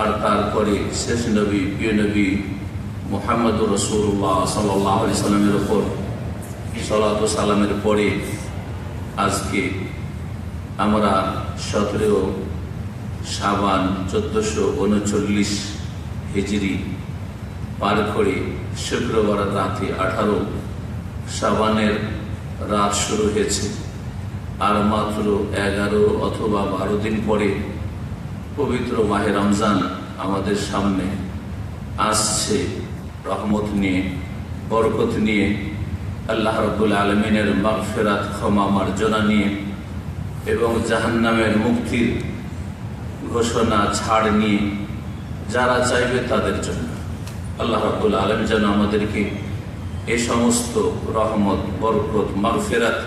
আর তারপরে শেষ নবী প্রিয় নবী মুহাম্মদুর রাসূলুল্লাহ সাল্লাল্লাহু আলাইহি সাল্লামের উপর সালাত ও সালামের পরে আজকে আমরা 17 শাবান 1439 হিজরি পার করে শুক্রবার রাতে 18 শাবানের রাত শুরু হয়েছে। আর মাত্র 11 অথবা 12 দিন পরে পবিত্র মাহে রমজান আমাদের সামনে আসছে। রহমত নিয়ে, বরকত নিয়ে, আল্লাহ রাব্বুল আলামিনের মাগফিরাত, ক্ষমা, মার্জনা নিয়ে এবং জাহান্নামের মুক্তির ঘোষণা, ছাড় নিয়ে যারা চাইবে তাদের জন্য আল্লাহ রাব্বুল আলামিন যেন আমাদেরকে এই সমস্ত রহমত, বরকত, মাগফিরাত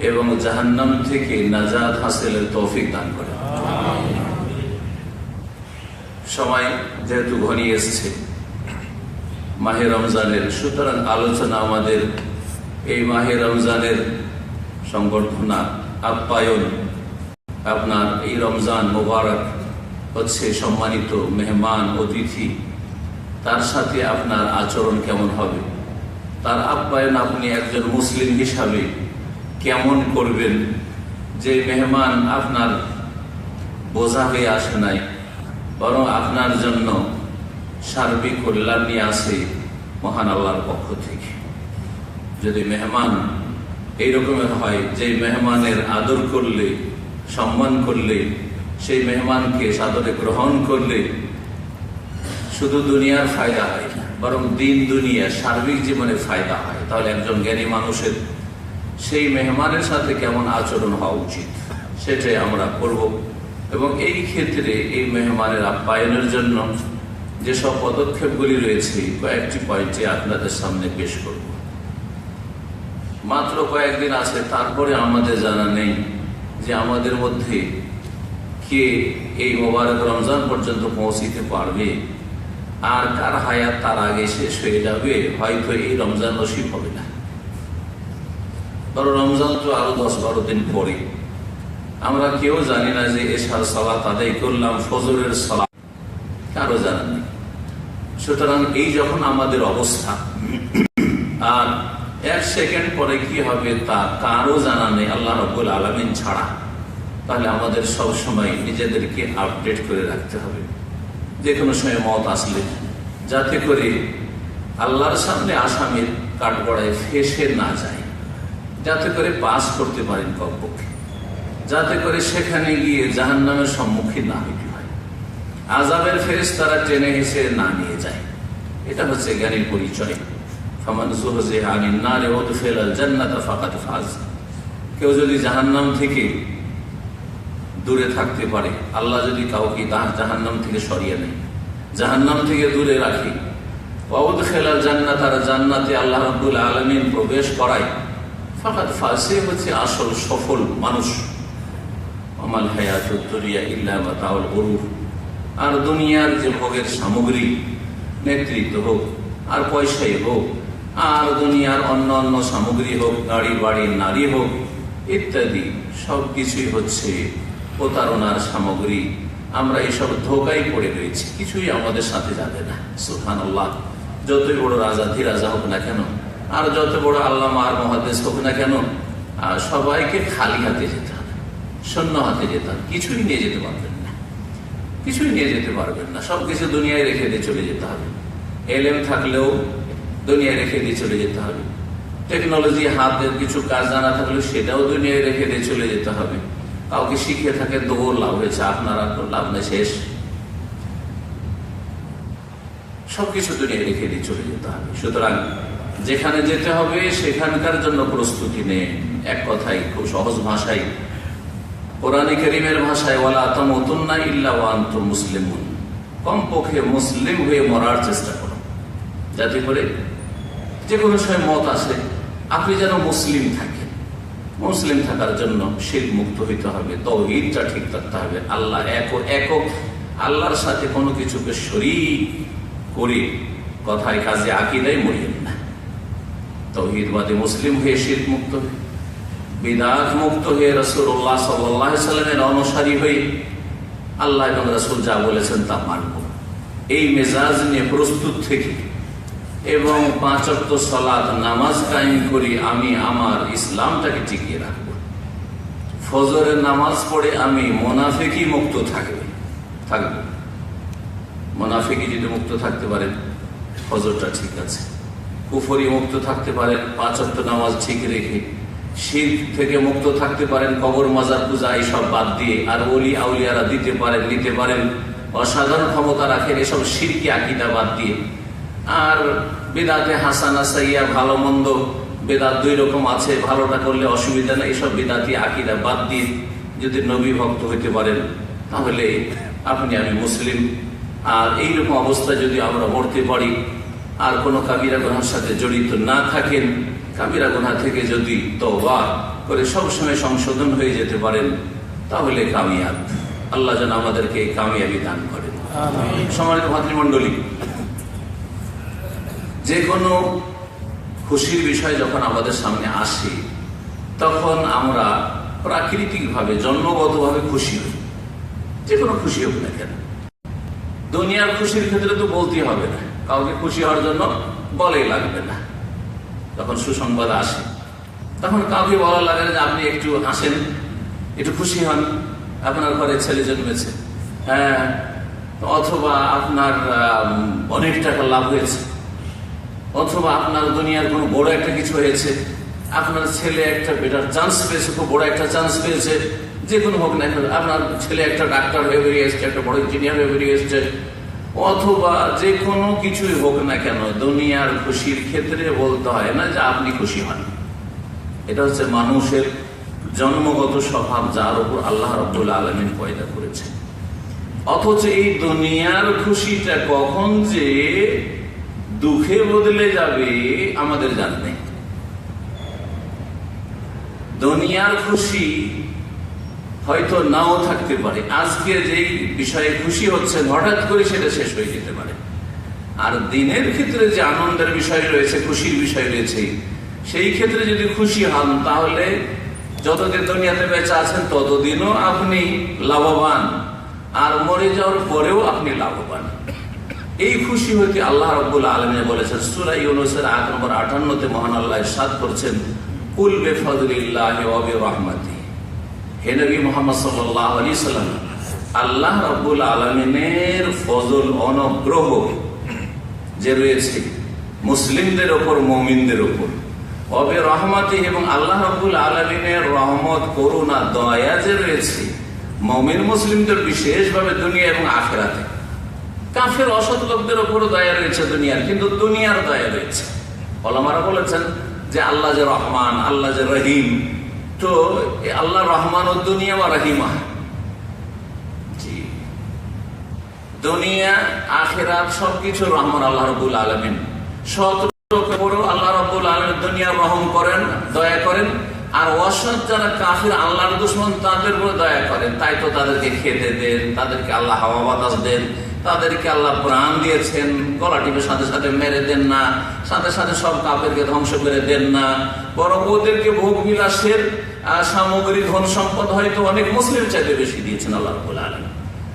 এবং জাহান্নাম থেকে নাজাত হাসিলের তৌফিক দান করে। সময় যেহেতু ঘনিয়ে এসছে মাহে রমজানের, সুতরাং আলোচনা আমাদের এই মাহে রমজানের সংবর্ধনা, আপ্যায়ন, আপনার এই রমজান মোবারক হচ্ছে সম্মানিত মেহমান, অতিথি, তার সাথে আপনার আচরণ কেমন হবে, তার আপ্যায়ন আপনি একজন মুসলিম হিসাবে কেমন করবেন। যে মেহমান আপনার বোঝা হয়ে আসে নাই, বরং আপনার জন্য সার্বিক কল্যাণ নিয়ে আসে মহান আল্লাহর পক্ষ থেকে। যদি মেহমান এই রকমের হয়, যে মেহমানের আদর করলে, সম্মান করলে, সেই মেহমানকে সাদরে গ্রহণ করলে শুধু দুনিয়ার ফায়দা হয় না, বরং দিন দুনিয়া সার্বিক জীবনে ফায়দা হয়, তাহলে একজন জ্ঞানী মানুষের সেই মেহমানের সাথে কেমন আচরণ হওয়া উচিত সেটাই আমরা করব। এবং এই ক্ষেত্রে এই মেহমানের আপ্যায়নের জন্য যেসব পদক্ষেপগুলি রয়েছে কয়েকটি পয়েন্টে আপনাদের সামনে পেশ করব। মাত্র কয়েকদিন আছে, তারপরে আমাদের জানা নেই যে আমাদের মধ্যে কে এই মোবারক রমজান পর্যন্ত পৌঁছিতে পারবে, আর কার হায়াত তার আগে শেষ হয়ে যাবে। হয়তো এই রমজান নসিব হবে না, বড় রমজান তো আরো 10-12 দিন পরে। আমরা কেউ জানি না যে এশার সালাত আদায় করলাম, ফজরের সালাত কারো জানা নেই। সুতরাং এই যখন আমাদের অবস্থা, আর 1 সেকেন্ড পরে কি হবে তা কারো জানা নেই আল্লাহ রাব্বুল আলামিন ছাড়া, তাহলে আমাদের সব সময় নিজেদেরকে আপডেট করে রাখতে হবে। যে কোনো সময় মত আসলে যাতে করে আল্লাহর সামনে আসামির কাঠগড়ায় ফেসে না যায়, যাতে করে পাস করতে পারেন কমপক্ষে, যাতে করে সেখানে গিয়ে জাহান্নামের সম্মুখীন না হইতে হয়, আযাবের ফেরেশতারা টেনে হেসে না নিয়ে যায়। এটা হচ্ছে জ্ঞানীর পরিচয়। ফামান যুহজিহা আনিন নারি ওয়া উদখিলাল জান্নাতা ফাকাদ ফাজ। কেউ যদি জাহান্নাম থেকে দূরে থাকতে পারে, আল্লাহ যদি কাউকে জাহান্নাম থেকে সরিয়ে নেয়, জাহান্নাম থেকে দূরে রাখি, ওয়া উদখিলাল জান্নাত, আর জান্নাতে আল্লাহ রাব্বুল আলামিন প্রবেশ করায়, ফাকাদ ফাজ, সে হচ্ছে আসল সফল মানুষ। আমাল হায়াতুদ দুনিয়া ইল্লা মাতাউল গুরুর। আর দুনিয়ার যে ভোগের সামগ্রী, নেতৃত্ব হোক আর পয়সাই হোক, আর দুনিয়ার অন্য অন্য সামগ্রী হোক, গাড়ি বাড়ি, নারী হোক ইত্যাদি, সব কিছুই হচ্ছে প্রতারণার সামগ্রী। আমরা এইসব ধোকায় পড়ে রয়েছি, কিছুই আমাদের সাথে যাবে না। সুবহানাল্লাহ। যতই বড় রাজা হোক না কেন, আর যত বড় আল্লামা আর মুহাদ্দিস হোক না কেন, আর সবাইকে খালি হাতে যেতে হবে, শূন্য হাতে যেতে হবে। কিছুই নিয়ে যেতে পারবেন না, কিছুই নিয়ে যেতে পারবেন না। সবকিছু দুনিয়ায় রেখে দিয়ে চলে যেতে হবে। এলেম থাকলেও দুনিয়ায় রেখে দিয়ে চলে যেতে হবে। টেকনোলজি, হাতের কিছু কাজ জানা থাকলেও সেটাও দুনিয়ায় রেখে দিয়ে চলে যেতে হবে। কাউকে শিখে থাকে দৌড় লাভ হয়েছে, আপনার আর লাভ নেই, শেষ। সবকিছু দুনিয়ায় রেখে দিয়ে চলে যেতে হবে। সুতরাং যেখানে যেতে হবে সেখানকার জন্য প্রস্তুতি নেন। এক কথায়, খুব সহজ ভাষায়, কোরআনে কারীমের ভাষায়, ওয়ালা তামুতুন্না ইল্লা ওয়া আনতুম মুসলিমুন, কমপক্ষে মুসলিম হয়ে মরার চেষ্টা করুন, যাতে করে যে কোনো সময় মত আসে আপনি যেন মুসলিম থাকেন। মুসলিম থাকার জন্য শিরক মুক্ত হইতে হবে, তাওহীদটা ঠিক রাখতে হবে। আল্লাহ একক, আল্লাহর সাথে কোনো কিছুকে শরীক করে কথায় কাজে আকীদায় মরিয়েন না। তাওহীদবাদী মুসলিম হয়ে শিরক মুক্ত হয়ে, বিদআত মুক্ত হয়ে, রাসূলুল্লাহ সাল্লাল্লাহু আলাইহি ওয়াসাল্লামের অনুসারী হয়ে আল্লাহ এবং রাসূল যা বলেছেন তা মানব, এই মেজাজ নিয়ে প্রস্তুত থেকে এবং 5 ওয়াক্ত সালাত নামাজ কায়েম করি আমি আমার ইসলামটাকে টিকিয়ে রাখবো। ফজরের নামাজ পড়ে আমি মুনাফিকি মুক্ত থাকবো। মুনাফিকি যদি মুক্ত থাকতে পারেন ফজরটা ঠিক আছে, কুফরি মুক্ত থাকতে পারেন 5 ওয়াক্ত নামাজ ঠিক রেখে, শিরক থেকে মুক্ত থাকতে পারেন কবর মাজার পূজা এইসব বাদ দিয়ে, আর ওলি আউলিয়ারা নিতে পারেন অসাধারণ ক্ষমতা রাখেন এসব শিরকি আকীদা বাদ দিয়ে, আর বিদআতে হাসানা সাইয়্যা ভালো মন্দ বেদাত 2 রকম আছে, ভালোটা করলে অসুবিধা নেই, এসব বিদআতি আকীদা বাদ দিয়ে যদি নবী ভক্ত হইতে পারেন তাহলে আপনি আমি মুসলিম। আর এইরকম অবস্থায় যদি আমরা মরতে পারি আর কোনো কাবিরা গুনাহের সাথে জড়িত না থাকেন, কাবিরা গুনাহ থেকে যদি তওবা করে সবসময় সংশোধন হয়ে যেতে পারেন তাহলে কামিয়াব। আল্লাহ যেন আমাদেরকে কামিয়াবি দান করেন। সম্মানিত ভাতৃমণ্ডলী, যে কোনো খুশির বিষয় যখন আমাদের সামনে আসে তখন আমরা প্রাকৃতিকভাবে জন্মগতভাবে খুশি হই, যে কোনো খুশি হোক না কেন। দুনিয়ার খুশির ক্ষেত্রে তো বলতেই হবে না, কাউকে খুশি হওয়ার জন্য বলেই লাগবে না। যখন সুসংবাদ আসে তখন কাউকে বলা লাগে না যে আপনি একটু হাসেন, একটু খুশি হন, আপনার ঘরে ছেলে জন্মেছে, হ্যাঁ, অথবা আপনার অনেক টাকা লাভ হয়েছে, অথবা আপনার দুনিয়ার কোনো বড় একটা কিছু হয়েছে, আপনার ছেলে একটা বেটার চান্স পেয়েছে, খুব বড় একটা চান্স পেয়েছে, যে কোনো হোক না, আপনার ছেলে একটা ডাক্তার হয়ে বেরিয়ে এসছে, একটা বড় ইঞ্জিনিয়ার হয়ে বেরিয়ে এসছে, অথবা যে কোনো কিছুই হোক না কেন দুনিয়ার খুশির ক্ষেত্রে বলতে হয় না যে আপনি খুশি হন। এটা হচ্ছে মানুষের জন্মগত স্বভাব, যার উপর আল্লাহ রাব্বুল আলামিন পয়দা করেছেন। অথচ এই দুনিয়ার খুশিটা কখন যে দুঃখে বদলে যাবে আমাদের জানা নেই। দুনিয়ার খুশি হয়তো নাও থাকতে পারে, আজকে যেই বিষয়ে খুশি হচ্ছেন হঠাৎ করে সেটা শেষ হয়ে যেতে পারে। আর দিনের ক্ষেত্রে যে আনন্দের বিষয় রয়েছে, খুশির বিষয় রয়েছে, সেই ক্ষেত্রে যদি খুশি হন তাহলে যতদিন দুনিয়াতে বেঁচে আছেন ততদিনও আপনি লাভবান, আর মরে যাওয়ার পরেও আপনি লাভবান। এই খুশি হইতে আল্লাহ রাব্বুল আলামিন বলেছেন সূরা ইউনূসের আয়াত নম্বর 58-তে মহান আল্লাহ ইরশাদ করছেন, কুল বিফাদলিল্লাহি ওয়া বিরহমাতিহি। হে নবী মুহাম্মদ সাল্লাল্লাহু আলাইহি সাল্লাম, আল্লাহ রাব্বুল আলামিনের ফজল অনুগ্রহ যে রয়েছে মুসলিমদের উপর, মুমিনদের উপর, ওয়া বিরহমাতিহি, এবং আল্লাহ রাব্বুল আলামিনের রহমত, করুণা, দয়া যে রয়েছে মুমিন মুসলিমদের বিশেষভাবে দুনিয়া এবং আখিরাতে। কাফের অসৎ লোকদের উপরও দয়া রয়েছে দুনিয়ার, কিন্তু দুনিয়ার দয়া রয়েছে। ওলামারা বলেছেন যে আল্লাহ যে রহমান, আল্লাহ যে রহিম, তো আল্লাহ রহমান ও দুনিয়া বা রহিমা, জি, দুনিয়া আখিরাত সবকিছু রহমান আল্লাহ রাব্বুল আলামিন। সৎ লোকের উপরও আল্লাহ রাব্বুল আলামিন দুনিয়ার রহম করেন, দয়া করেন, আর অসৎ যারা কাফির আল্লাহর দুশমন তাদের উপর দয়া করেন। তাই তো তাদেরকে খেতে দেন, তাদেরকে আল্লাহ হাওয়া বাতাস দেন, তাদেরকে আল্লাহ প্রাণ দিয়েছেন, গলা টিপে সাথে সাথে মেরে দেন না, সাথে সাথে সব কাফেরকে ধ্বংস করে দেন না, বরং ওদেরকে ভোগ বিলাসের সামগ্রী, ধন সম্পদ হয়তো অনেক মুসলিম চাইতে বেশি দিয়েছেন আল্লাহ রাব্বুল আলামিন।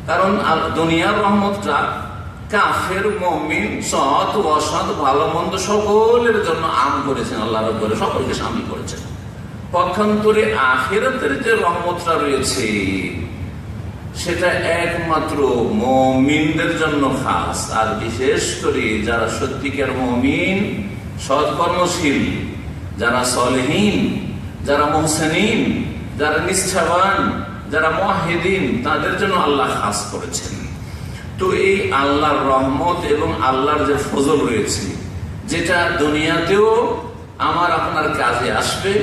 কারণ দুনিয়ার রহমতটা কাফের, মুমিন, সৎ, অসৎ, ভালো মন্দ সকলের জন্য আম করেছেন আল্লাহ রাব্বুল আলামিন, সকলকে শামিল করেছেন। পক্ষান্তরে আখিরাতের যে রহমতটা রয়েছে সেটা একমাত্র মুমিনদের জন্য খাস, আর বিশেষ করে যারা সত্যিকার মুমিন, সৎকর্মশীল, যারা সলেহীন, যারা মুহসিনিন, যারা নিষ্ঠাবান, যারা মুওয়াহ্হিদিন, তাদের জন্য আল্লাহ খাস করেছেন। তো এই আল্লাহর রহমত এবং আল্লাহর যে ফজল রয়েছে, যেটা দুনিয়াতেও আমার আপনার কাজে আসবে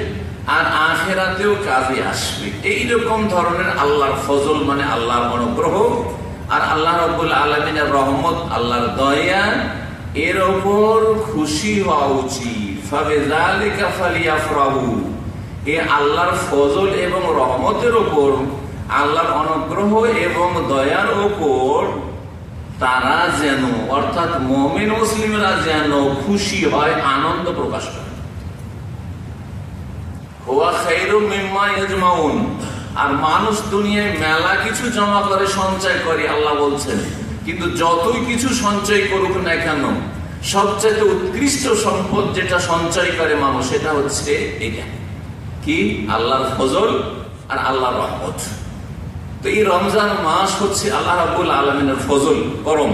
আর আখিরাতেও কাজে আসবে, এইরকম ধরনের আল্লাহর ফজল মানে আল্লাহর অনুগ্রহ আর আল্লাহ রাব্বুল আলামিনের রহমত, আল্লাহর দয়া, এর উপর খুশি হওয়া উচিত। ফাবিযালিকা ফালিয়াফরাহু, এই আল্লাহর ফজল এবং রহমতের উপর, আল্লাহর অনুগ্রহ এবং দয়ার উপর তারা যেন, অর্থাৎ মুমিন মুসলিমরা যেন খুশি হয়, আনন্দ প্রকাশ করে। হুয়া খায়রুম মিম্মা ইয়াজমাউন, আর মানুষ দুনিয়ায় মেলা কিছু জমা করে, সঞ্চয় করে, আল্লাহ বলছেন, কিন্তু যতই কিছু সঞ্চয় করুক না কেন, সবচেয়ে উৎকৃষ্ট সম্পদ যেটা সঞ্চয় করে মানুষ, সেটা হচ্ছে এটা কি? আল্লাহর ফজল আর আল্লাহর রহমত। তো এই রমজান মাস হচ্ছে আল্লাহ রাব্বুল আলামিনের ফজল, করম।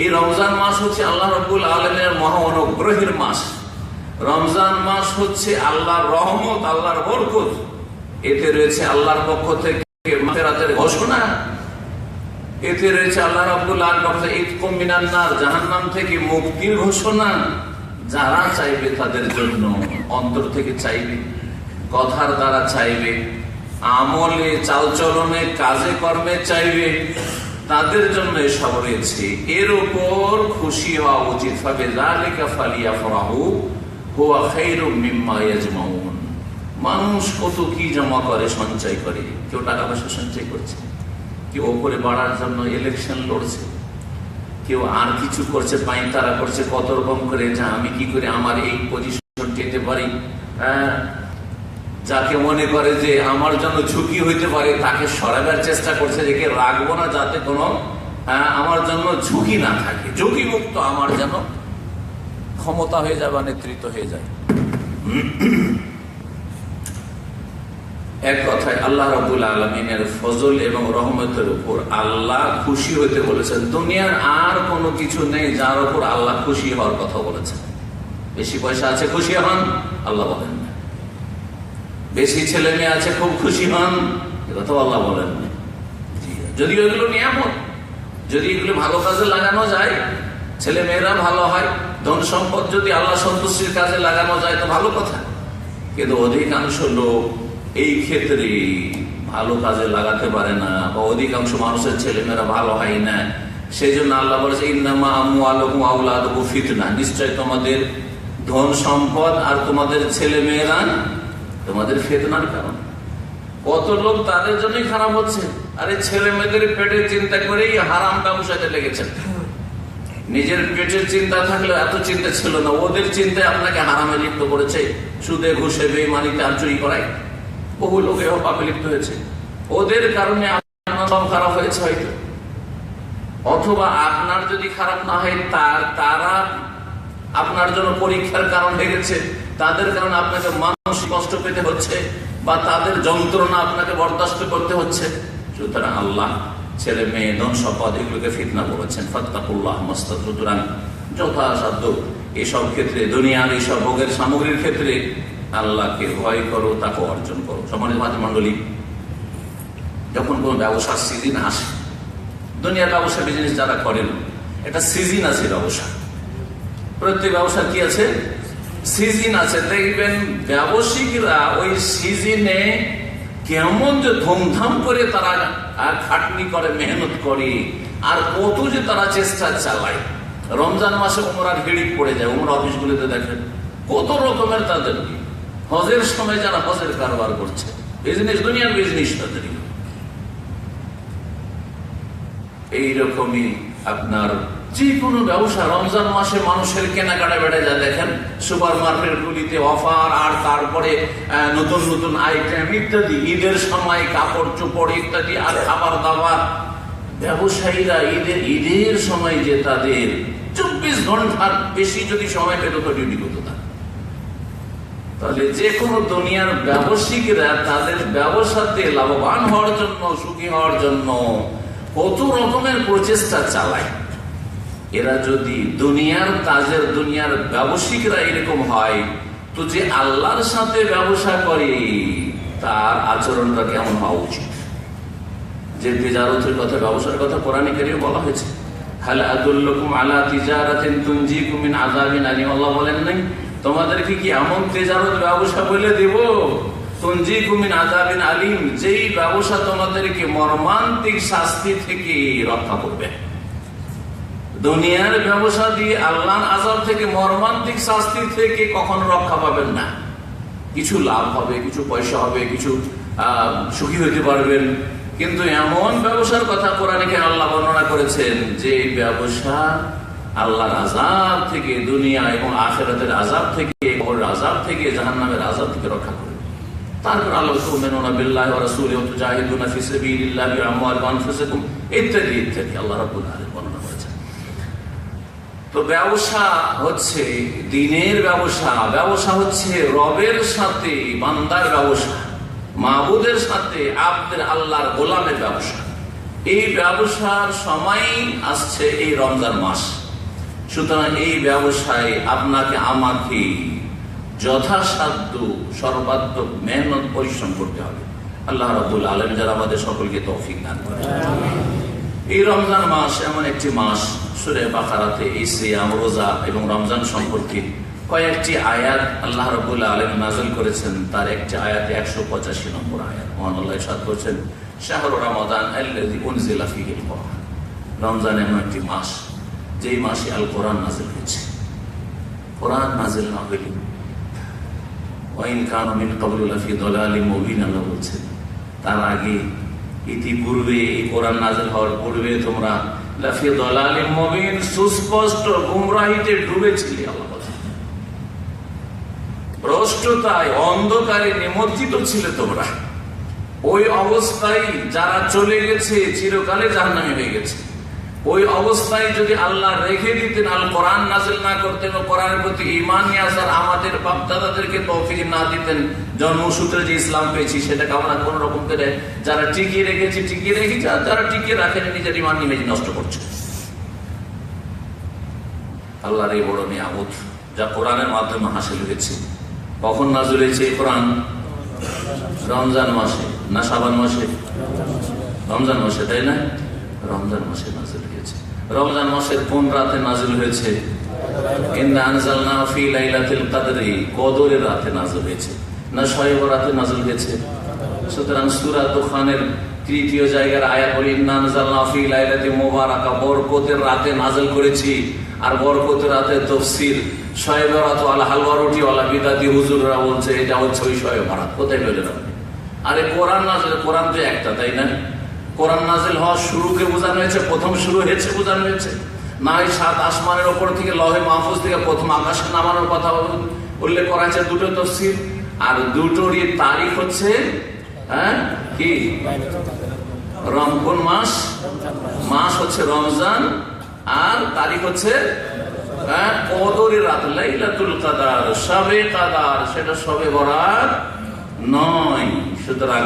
এই রমজান মাস হচ্ছে আল্লাহ রাব্বুল আলামিনের মহা অনুগ্রহের মাস। রমজান মাস হচ্ছে আল্লাহর রহমত, আল্লাহর বরকত। এতে রয়েছে আল্লাহর পক্ষ থেকে মাগফিরাতের ঘোষণা, এতে রয়েছে আল্লাহ রাব্বুল আলামিন ইতকুম মিনান নার, জাহান্নাম থেকে মুক্তির ঘোষণা। যারা চাইবে তাদের জন্য, অন্তর থেকে চাইবে, কথার দ্বারা চাইবে, আমলে, চালচলনে, কাজে কর্মে চাইবে, তাদের জন্য এসব রয়েছে। এর উপর খুশি হওয়া উচিত হবে। যালিকা ফালিয়াফরাহু হুয়া খায়রুম মিম্মা ইয়াজমাউন। মানুষ কত কি জমা করে, সঞ্চয় করে। কেউ টাকা পয়সা সঞ্চয় করছে, কেউ ওপরে বাড়ার জন্য ইলেকশন লড়ছে, কেউ আর কিছু করছে, পাইতারা করছে কত রকম করে, যা আমি কি করে আমার এই পজিশন যেতে পারি। যাকে মনে করে যে আমার জন্য ঝুঁকি হইতে পারে, তাকে সরাবার চেষ্টা করছে, যে কে রাখবো না, যাতে কোনো আমার জন্য ঝুঁকি না থাকে, ঝুঁকি মুক্ত আমার যেন ক্ষমতা হয়ে যায় বা নেতৃত্ব হয়ে যায়। এক কথায় আল্লাহ রাব্বুল আলামিনের ফজল এবং রহমতের উপর আল্লাহ খুশি হইতে বলেছেন। দুনিয়ার আর কোনো কিছু নেই যার উপর আল্লাহ খুশি হওয়ার কথা বলেছেন। বেশি পয়সা আছে, খুশি হন, আল্লাহ বলেন না। বেশি ছেলে মেয়ে আছে, খুব খুশি হন, কথা আল্লাহ বলেন না। যদিও এগুলো নিয়ামত, যদি এগুলো ভালো কাজে লাগানো যায়, ছেলে মেয়েরা ভালো হয়, ধন সম্পদ যদি আল্লাহ সন্তুষ্টির কাজে লাগানো যায় তো ভালো কথা। কিন্তু অধিকাংশ লোক এই ক্ষেত্রে ভালো কাজে লাগাতে পারে না, বা অধিকাংশ মানুষের ছেলে মেয়েরা ভালো হয় না। সেই জন্য আল্লাহ বলেছে, ইন্নামা আমওয়ালুকুম ওয়া আওলাদুকুম ফিতনা, নিশ্চয় তোমাদের ধন সম্পদ আর তোমাদের ছেলে মেয়েরা তোমাদের ফিতনার কারণ। কত লোক তাদের জন্যই খারাপ হচ্ছে। আরে ছেলে মেয়েদের পেটের চিন্তা করেই হারাম ব্যবসাতে লেগেছেন। নিজের পেটের চিন্তা থাকলে এত চিন্তা ছিল না, ওদের চিন্তায় আপনাকে হারামে লিপ্ত করেছে, সুদে ঘুষে বেঈমানিতে আর চুরি করায়। বহু লোক এও পাপে লিপ্ত হয়েছে, ওদের কারণে আপনার খারাপ হয়েছে হয়তো। অথবা আপনার যদি খারাপ না হয়, তারা আপনার জন্য পরীক্ষার কারণ হয়ে গেছে, তাদের কারণে আপনাকে মানসিক কষ্ট পেতে হচ্ছে, বা তাদের যন্ত্রণা আপনাকে বরদাস্ত করতে হচ্ছে। সুতরাং আল্লাহ ছেলে মেয়ে, ধন সম্পদ এগুলোকে ফিতনা বলেছেন। ফাত্তাকুল্লাহ মাস্তাতা'তুম, সুতরাং যথাসাধ্য এসব ক্ষেত্রে, দুনিয়ার এইসব ভোগের সামগ্রীর ক্ষেত্রে আল্লাহকে ভয় করো, তাকে অর্জন করো। সম্মানিত ভাতৃমণ্ডলী, যখন কোনো ব্যবসার সিজন আসে, দুনিয়ার ব্যবসা বিজনেস যারা করেন, এটা সিজন আছে ব্যবসা। প্রত্যেক ব্যবসার কি আছে? সিজন আছে। দেখবেন ব্যবসায়িকরা ওই সিজনে কেমন যে ধুমধাম করে তারা খাটনি করে, মেহনত করে, আর কত যে তারা চেষ্টা চালায়। রমজান মাসে উমরার হিড়িক পড়ে যায়, উমরা অফিসগুলিতে দেখেন কত রকমের তাদের। হজের সময় যারা হজের কারবার করছে, বিজনেস, দুনিয়ার বিজনেস তাদের। এইরকমই আপনার যে কোনো ব্যবসা রমজান মাসে মানুষের কেনাকাটা বেড়ে যায়। দেখেন সুপার মার্কেট গুলিতে অফার, আর তারপরে নতুন নতুন আইটেম ইত্যাদি, ঈদের সময় কাপড় চোপড় ইত্যাদি, আর খাবার দাবার। ব্যবসায়ীরা ঈদের সময় যে তাদের 24 ঘন্টার বেশি যদি সময় পেত তো ডিউটি করতো না। তাহলে যে কোনো দুনিয়ার ব্যবসায়িকরা তাদের ব্যবসাতে লাভবান হওয়ার জন্য, সুখী হওয়ার জন্য কত রকমের প্রচেষ্টা চালায়। এরা যদি দুনিয়ার কাজের, দুনিয়ার ব্যবসায়িকরা এরকম হয়, তো যে আল্লাহর সাথে ব্যবসা করে তার আচরণটা কেমন হওয়া উচিত? যে তিজারতের কথা, ব্যবসার কথা কোরআনে কারিমে বলা হয়েছে, হাল আদুল্লুকুম আলা তিজারাতিন তুনজিকুম মিন আযাবিন আলীম। আল্লাহ বলেন নাই তোমাদেরকে কি এমন তিজারত ব্যবসা বলে দেব, তুনজিকুম মিন আযাবিন আলীম, যেই ব্যবসা তোমাদেরকে মর্মান্তিক শাস্তি থেকে রক্ষা করবে। দুনিয়ার ব্যবসা দিয়ে আল্লাহর আযাব থেকে, মর্মান্তিক শাস্তি থেকে কখনো রক্ষা পাবেন না। কিছু লাভ হবে, কিছু পয়সা হবে, কিছু সুখী হতে পারবেন, কিন্তু এমন ব্যবসার কথা কোরআনে আল্লাহ বর্ণনা করেছেন যে ব্যবসা আল্লাহর আযাব থেকে, দুনিয়া এবং আখিরাতের আযাব থেকে, কবরের আযাব থেকে, জাহান্নামের আযাব থেকে রক্ষা করবে। তারপর আল্লাহ তুমিনুনা বিল্লাহি ওয়া রাসূলিহি ওয়া তুজাহিদুনা ফি সাবিলিল্লাহি বিআমওয়ালিকুম ওয়া আনফুসিকুম ইত্যাদি ইত্যাদি আল্লাহ রাব্বুল আলামিন বর্ণনা করেছেন। তো ব্যবসা হচ্ছে দ্বীনের ব্যবসা, ব্যবসা হচ্ছে রবের সাথে বান্দার ব্যবসা, মাবুদের সাথে আব্দের আল্লাহর গোলামের ব্যবসা। এই ব্যবসার সময় আসছে এই রমজান মাস। সুতরাং এই ব্যবসায় আপনাকে আমাকে যথাসাধ্য সর্বাত্মক মেহনত পরিশ্রম করতে হবে। আল্লাহ রাব্বুল আলামিন যারা আমাদের সকলকে তৌফিক দান করেন। এই রমজান মাস এমন একটি মাস, সূরা বাকারাতে এই সিয়াম, রোজা এবং রমজান সম্পর্কে কয়েকটি আয়াত আল্লাহ রাব্বুল আলামিন নাযিল করেছেন। তার একটি আয়াতে 185 নম্বর আয়াত মহান আল্লাহ ইরশাদ করেছেন, শাহরু রমাদান আল্লাযী উনজিলা ফীহিল কুরআন। রমজান এমন একটি মাস যেই মাসে আল কোরআন নাযিল হয়েছে। কোরআন নাযিল না হইলে ওয়াইন কানু মিন ক্বাবলু লাফি দালালিম মুবিন, আল্লাহ বলছেন তার আগে ইতিপূর্বে এই কোরআন নাযিল হওয়ার পূর্বে তোমরা লাফি দালালিম মুবিন সুস্পষ্ট গুমরাহিতে ডুবেছিলে। আল্লাহ বলছেন ভ্রষ্টতায় অন্ধকারে নিমজ্জিত ছিলে তোমরা। ওই অবস্থায় যারা চলে গেছে চিরকালে জাহান্নামী হয়ে গেছে। ওই অবস্থায় যদি আল্লাহ রেখে দিতেন, আল কোরআন নাযিল না করতেন, কোরআনের প্রতি ঈমান নিয়ে আসার আমাদের বাপ-দাদাদেরকে তৌফিক না দিতেন, জন্মসূত্রে যে ইসলাম পেয়েছি সেটাকে আমরা কোন রকম করে যারা টিকিয়ে রেখেছি যারা টিকিয়ে রাখেন নিজের ঈমান নিয়ে নষ্ট করছে। আল্লাহর এই বড় নিয়ামত যা কোরআনের মাধ্যমে হাসিল হয়েছে। কখন নাযিল হয়েছে এই কোরআন? রমজান মাসে না শাবান মাসে? রমজান মাসে, তাই না? রমজান মাসে নাযিল হয়েছে। রমজান মাসের কোন রাতে নাযিল হয়েছে? ইন্না আনজালনাহু ফি লাইলাতিল কদরি, কদরের রাতে নাযিল হয়েছে না শবে বরাতে নাযিল হয়েছে? সুতরাং সূরা দুখানের তৃতীয় জায়গার আয়াত বলি, ইন্না আনজালনাহু ফি লাইলাতিন মুবারাকা, বরকতের রাতে নাযিল করেছি। আর বরকতের রাতে তাফসীর শবে বরাত ওয়ালা হালওয়া রুটি ওয়ালা বিদাতি হুজুররা বলছে এটা হচ্ছে ওই শবে বরাত। কোথায় পেলেন আপনি? আরে কোরআন নাযিল, কোরআন তো একটা, তাই না? কোরআন নাযিল হওয়ার শুরুকে বোঝানো হয়েছে, প্রথম শুরু হয়েছে বোঝানো হয়েছে না। এই 7 আসমানের ওপর থেকে লহে মাহফুজ থেকে প্রথম আকাশে নামানোর কথা উল্লেখ করা হয়েছে দুটো তাফসীর। আর দুটোরই তারিখ হচ্ছে কি? কোন মাস? মাস হচ্ছে রমজান, আর তারিখ হচ্ছে কদরের রাত, লাইলাতুল কদর, শবে কদর, সেটা শবে বরাত নয়। সুতরাং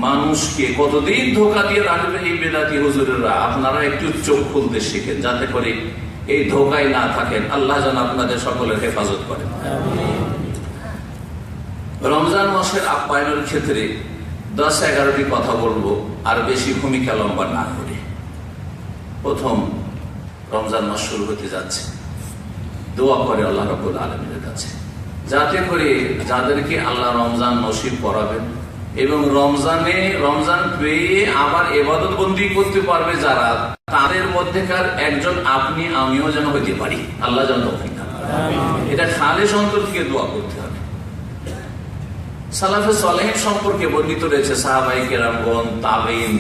মানুষকে কতদিন ধোঁকা দিয়ে রাখবে এই বেদাতি হুজুরেরা। আপনারা একটু চোখ খুলতে শিখেন যাতে করে এই ধোঁকায় না থাকেন। আল্লাহ যেন আপনাদের সকলের হেফাজত করেন। রমজান মাসের আপ্যায়নের ক্ষেত্রে 10-11টি কথা বলবো, আর বেশি ভূমিকা লম্বা না করে। প্রথম, রমজান মাস শুরু হতে যাচ্ছে, দোয়া করে আল্লাহ রাব্বুল আলামিনের কাছে যাতে করে যাদেরকে আল্লাহ রমজান নসিব করাবেন এবং রমজান পেয়ে আবার ইবাদত বন্দি করতে পারবে যারা, তাদের মধ্যেকার একজন আপনি আমিও যেন হইতে পারি। আল্লাহ যেন তৌফিক দান করেন। এটা খালেস অন্তর থেকে দোয়া করতে হবে। সালাফে সালেহিন সম্পর্কে বর্ণিত রয়েছে, সাহাবায়ে কেরামগণ, তাবেঈন,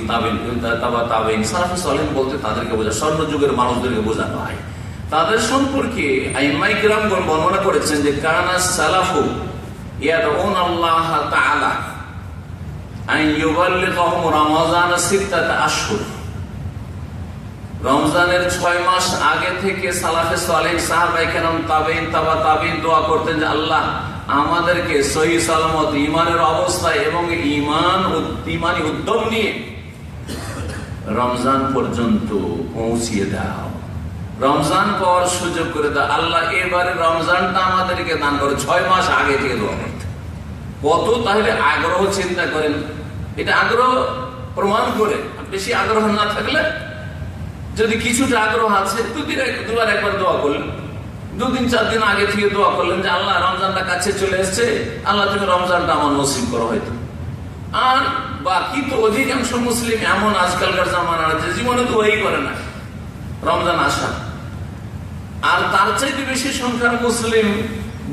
তাবেঈন। সালাফে সালেহিন বলতে তাদেরকে বোঝায়, স্বর্ণ যুগের মানুষদেরকে বোঝানো হয়। তাদের সম্পর্কে আইম্মায়ে কেরামগণ বর্ণনা করেছেন যে কানা সালাফু ইয়াদউন আল্লাহ তাআলা আন ইউবাল্লিগাহুম রমাযান 6 আশহুর। রমজানের 6 মাস আগে থেকে সালাফে সালেহ, সাহাবায়ে কেরাম, তাবেঈন, তাবেঈন দোয়া করতেন যে আল্লাহ আমাদেরকে সহি সালামত ঈমানের অবস্থায় এবং ঈমানি উদ্যম নিয়ে রমজান পর্যন্ত পৌঁছিয়ে দাও, রমজান পাওয়ার সুযোগ করে দাও। আল্লাহ এবারে রমজানটা আমাদেরকে দান করে। 6 মাস আগে থেকে দোয়া করতে কত তাহলে আগ্রহ, চিন্তা করেন। এটা আগ্রহ প্রমাণ করে। বেশি আগ্রহ না থাকলে, যদি কিছুটা আগ্রহ আছে, দুবার একবার দোয়া করলেন, 2-4 দিন আগে থেকে দোয়া করলেন যে আল্লাহ রমজানটা কাছে চলে এসছে, আল্লাহ তুমি রমজানটা আমার নসিব করো হয়তো। আর বাকি তো অধিকাংশ মুসলিম এমন আজকালকার জামানা আছে জীবনে তো ওই করে না রমজান আসা। আর তার চাইতে বেশি সংখ্যার মুসলিম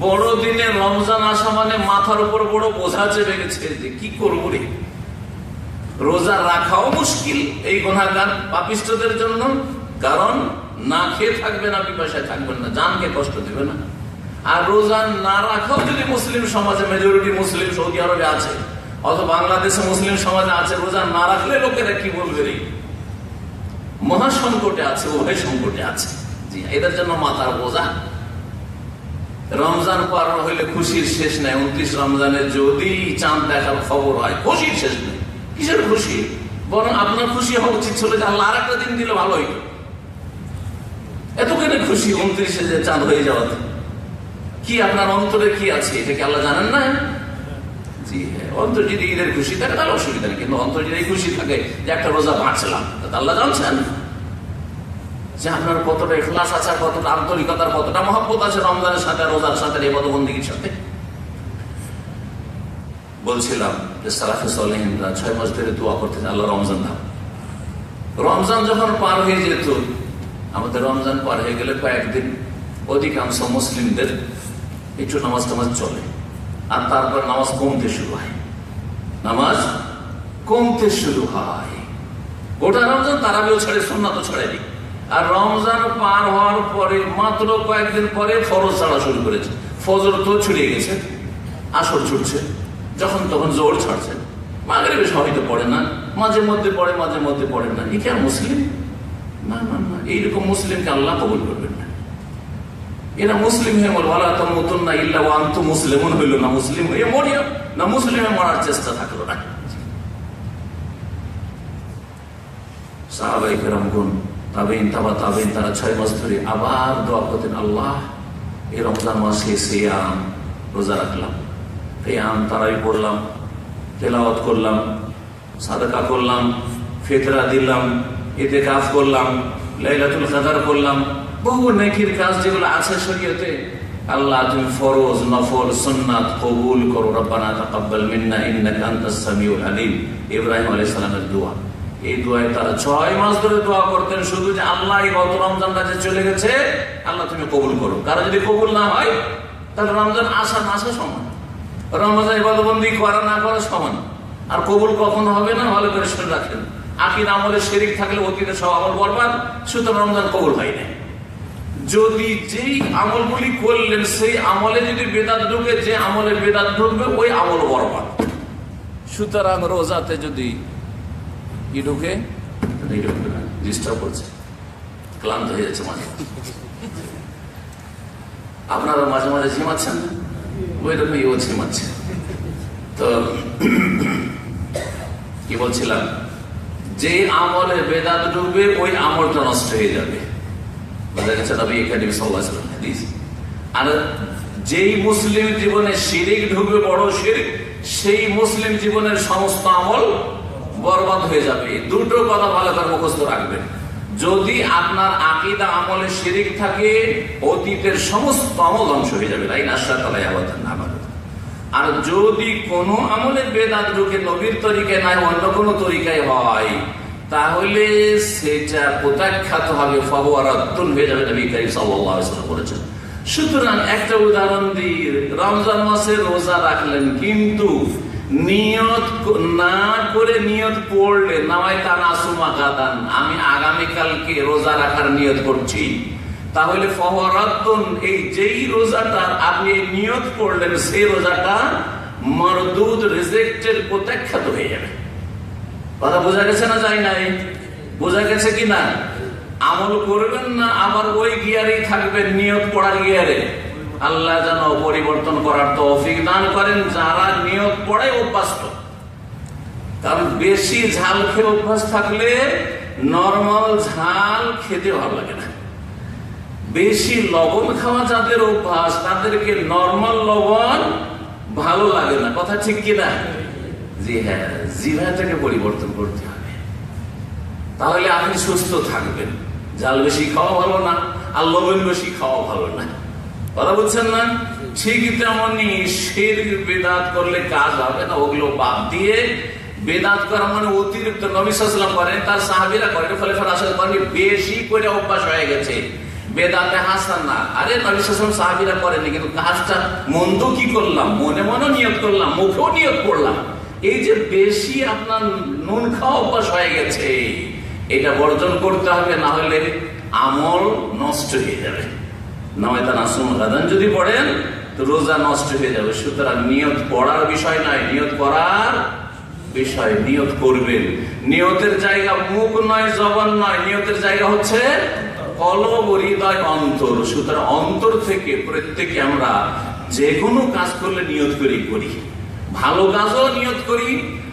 বড় দিনে রমজান আসা মানে মাথার উপর বড় বোঝা চেপে গেছে যে কি করবো রে। রোজা রাখাও মুশকিল এই গুনাহগার পাপিষ্ঠদের জন্য, কারণ না খেয়ে থাকবে না, পিপাসায় থাকবেন না, জানকে কষ্ট দেবে না। আর রোজা না রাখাও যদি মুসলিম সমাজে, মেজরিটি মুসলিম সৌদি আরবে আছে অথবা বাংলাদেশে মুসলিম সমাজে আছে, রোজা না রাখলে লোকেরা কি বলবে রে? মহা সংকটে আছে, উভয় সংকটে আছে। জি, এদের জন্য মাথার বোঝা। রমজান পার হইলে খুশির শেষ নাই। 29 রমজানে যদি চাঁদ দেখার খবর হয়, খুশির শেষ নেই। কিসের খুশি? বরং আপনার খুশি হওয়া উচিত ছিল যে আল্লাহ আর একটা দিন দিলে ভালো হইত। এত কেন খুশি 29-এ যে চাঁদ হয়ে যাওয়াতে? কি আপনার অন্তরে কি আছে এটা কি আল্লাহ জানেন না? জি হ্যাঁ, অন্তর যদি ঈদের খুশি থাকে তাহলে অসুবিধা নেই, কিন্তু অন্তর যদি খুশি থাকে যে একটা রোজা বাঁচলাম, আল্লাহ জানছেন যে আপনার কতটা ইখলাস আছে, কতটা আন্তরিকতার, কতটা মহব্বত আছে রমজানের সাথে, রোজার সাথে, ইবাদতবন্দেগীর সাথে। বলছিলাম যে সালাফে সালেহিনরা 6 মাস ধরে দোয়া করতেন, আল্লাহ রমজান দাও। রমজান যখন পার হয়ে যেত, আমাদের রমজান পার হয়ে গেলে কয়েকদিন অধিকাংশ মুসলিমদের একটু নামাজ টামাজ চলে, আর তারপর নামাজ কমতে শুরু হয়। নামাজ কমতে শুরু হয়। গোটা রমজান তারাবিও ছেড়ে, সুন্নাতও ছেড়ে দিই। আর রমজান পার হওয়ার পরে মাত্র কয়েকদিন পরে ফরজ ছাড়া শুরু করেছে। ফজর তো ছুড়ে গেছে, আসর ছুটছে, যখন তখন জোর ছাড়ছে, মাগরিবে হয়তো পড়ে না, মাঝে মধ্যে পড়ে, মাঝে মধ্যে পড়ে না। এই কি আর মুসলিম? না না না, এইরকম মুসলিমকে আল্লাহ কবুল করবেন না। এরা মুসলিম হয়ে মরল, ওয়ালা তামুতুন্না ইল্লা ওয়া আনতুম মুসলিমুন হইল না, মুসলিম হয়ে মরিও না, মুসলিমে মরার চেষ্টা থাকলো না। সাহাবায়ে কেরামগণ, তাবেঈন, তাবা তাবেঈন, তারা 6 মাস ধরে আবার দোয়া করতেন, আল্লাহ এই রমজান মাসে সিয়াম, রোজা রাখলাম, কিয়াম তারাবি পড়লাম, তেলাওয়াত করলাম, সাদাকা করলাম, ফিতরা দিলাম, ইতিকাফ করলাম, লাইলাতুল কদর করলাম, বহু নেকির কাজ যেগুলো আছে শরীয়তে, আল্লাহ তুমি ফরজ, নফল, সুন্নাত কবুল করো। রব্বানা তাকাব্বাল মিন্না ইন্নাকা আনতাস সামিউল আলিম, ইব্রাহিম আলাইহিস সালামের দোয়া। এই দোয়ায় তারা 6 মাস ধরে দোয়া করতেন, শুধু যে আল্লাহ এই গত রমজানটা যে চলে গেছে, আল্লাহ তুমি কবুল করো। কারণ যদি কবুল না হয় তাহলে রমজান আসা না আসা সমান, রমজান ইবাদতবন্দেগী করা না করা সমান। আর কবুল কখন হবে না, ভালো করে শুনে রাখেন। আকীদা আমলে শিরক থাকলে অতীতে সব আমল বরবাদ, সুতরাং রমজান কবুল হয় না। যদি যেই আমলগুলি করলেন সেই আমলে যদি বেদাত ঢুকে, যে আমলে বেদাত ঢুকবে ওই আমল বরবাদ। সুতরাং রোজাতে যদি কি ঢুকে, ডিস্টার্ব করছে, ক্লান্ত হয়ে যাচ্ছে মাঝে। আপনারা মাঝে মাঝে ঝিমাচ্ছেন না, ওই রকম ইও ঝিমাচ্ছে। তো কি বলছিলাম, যে আমলে বেদাত ঢুকবে ওই আমলটা নষ্ট হয়ে যাবে। আর যেই মুসলিম জীবনে শিরিক ঢুকবে, বড় শিরিক, সেই মুসলিম জীবনের সমস্ত আমল বরবাদ হয়ে যাবে। দুটো কথা ভালো করে মুখস্থ রাখবেন। যদি আপনার আকীদা আমলে শিরিক থাকে, অতীতের সমস্ত আমল ধ্বংস হয়ে যাবে। আর যদি কোনো আমলে বেদাত ঢুকে, নবীর তরিকায় নাই, অন্য কোনো তরিকায় হয়, তাহলে সেটা প্রত্যাখ্যাত হবে, ফাহুয়া রাদ্দুন হয়ে যাবে, নবী কারীম সাল্লাল্লাহু আলাইহি ওয়াসাল্লাম বলেছেন। সুতরাং একটা উদাহরণ দিই, রমজান মাসে রোজা রাখলেন, কিন্তু নিয়ত না করে নিয়ত পড়লে, নাওয়াইতা নাসুমা গাদান, আমি আগামীকালকে রোজা রাখার নিয়ত করছি, তাহলে ফাহুয়া রাদ্দুন, এই যেই রোজাটা আপনি নিয়ত করলেন সেই রোজাটা মারদুদ, রিজেক্টেড, প্রত্যাখ্যাত হয়ে যাবে। কথা বোঝা গেছে না? যায় নাই? বোঝা গেছে কি না? আমল করবেন না, আবার ওই গিয়ারেই থাকবেন, নিয়ত পড়ার গিয়ারে। আল্লাহ যেন পরিবর্তন করার তৌফিক দান করেন যারা নিয়ত পড়ে অভ্যস্ত। কারণ বেশি ঝাল খেয়ে অভ্যাস থাকলে নরমাল ঝাল খেতে ভালো লাগে না। বেশি লবণ খাওয়া যাদের অভ্যাস, তাদেরকে নরমাল লবণ ভালো লাগে না। কথা ঠিক কিনা? জি হ্যাঁ, জিভাটাকে পরিবর্তন করতে হবে, তাহলে আপনি সুস্থ থাকবেন। ঝাল বেশি খাওয়া ভালো না, আর লবণ বেশি খাওয়া ভালো না। কথা বুঝছেন না? ঠিক তেমনি শিরক বিদআত করলে কাজ হবে না, ওগুলো বাদ দিয়ে বেদাত করা মানে অতিরিক্ত। নবী সাল্লাল্লাহু আলাইহি ওয়াসাল্লাম করেন, তার সাহাবীরা করেন, খলিফা রাশিদ করেন, বেশি করে অভ্যাস হয়ে গেছে, বেদাতে হাসান না। আরে নবী সাল্লাল্লাহু আলাইহি ওয়াসাল্লাম সাহাবীরা করেননি, কিন্তু কাজটা মন্দ কি করলাম, মনে মনে নিয়ত করলাম, মুখেও নিয়ত করলাম। এই যে বেশি আপনার নুন খাওয়া অভ্যাস হয়ে গেছে, এটা বর্জন করতে হবে, না হলে আমল নষ্ট হয়ে যাবে। নাওয়াইতা নাসুম গাদান যদি পড়েন তো রোজা নষ্ট হয়ে যাবে। সুতরাং নিয়ত পড়ার বিষয় নয়, নিয়ত করার বিষয়। নিয়ত করবেন, নিয়তের জায়গা মুখ নয়, জবান নয়, নিয়তের জায়গা হচ্ছে কলব, হৃদয়, অন্তর। সুতরাং অন্তর থেকে প্রত্যেকে আমরা যে কোনো কাজ করলে নিয়ত করি, ভালো কাজও নিয়ত করি,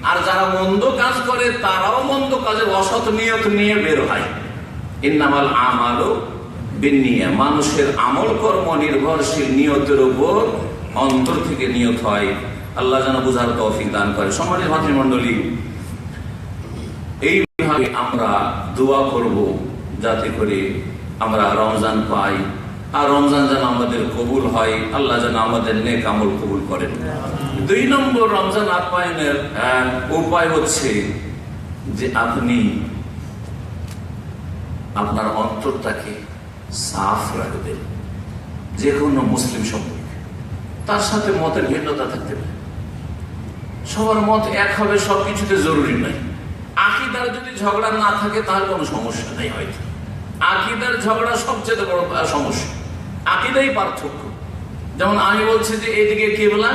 আর যারা মন্দ কাজ করে তারাও মন্দ কাজের অসৎ নিয়ত নিয়ে বের হয়। ইন্নামাল আমালু বিন্নিয়া, মানুষের আমল কর্ম নির্ভরশীল নিয়তের উপর, অন্তর থেকে নিয়ত হয়। আল্লাহ যেন বুঝার তৌফিক দান করে। সম্মানিত ভাতৃমণ্ডলী, এইভাবে আমরা দোয়া করব যাতে করে আমরা রমজান পাই, আর রমজান যেন আমাদের কবুল হয়। আল্লাহ যেন আমাদের নেক আমল কবুল করেন। 2 নম্বর রমজান আপ্যায়নের উপায় হচ্ছে যে আপনি আপনার অন্তরটাকে সাফ রাখবেন। যে কোনো মুসলিম সম্পর্কে তার সাথে মতের ভিন্নতা থাকতে পারে, সবার মত এক হবে সবকিছুতে জরুরি নয়। আকীদার যদি ঝগড়া না থাকে তাহলে কোনো সমস্যা নেই। হয়তো আকীদার ঝগড়া সবচেয়ে বড় সমস্যা, আকীদাই পার্থক্য। যেমন আমি বলছি যে এইদিকে কিবলা,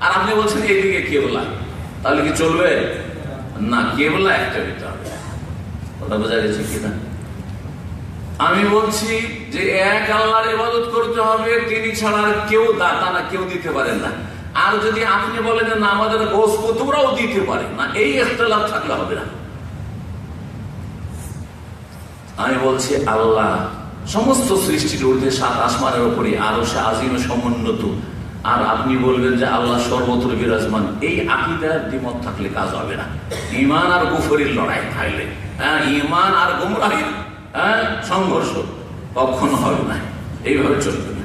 আর আপনি বলছেন এইদিকে কিবলা, তাহলে কি চলবে না? কিবলা একটা দিতে হবে। ওটা বোঝা গেছে কিনা? আমি বলছি যে এক আল্লাহর ইবাদত করতে হবে, তিনি ছাড়া আর কেউ দাতা না, কেউ দিতে পারেন না। আর যদি আপনি বলেন না আমাদের গোস কুতুবরাও দিতে পারে না, এই ইখতিলাফ থাকলে হবে না। আমি বলছি আল্লাহ সমস্ত সৃষ্টির ঊর্ধ্বে, 7 আসমানের উপরে আরশে আজিম সমুন্নত, আর আপনি বলবেন যে আল্লাহ সর্বত্র বিরাজমান। এই আকীদার দ্বিমত থাকলে কাজ হবে না। ঈমান আর কুফরির লড়াই থাকলে, ঈমান আর গুমরাহির সংঘর্ষ কখনো হবে না, এইভাবে চলবে না।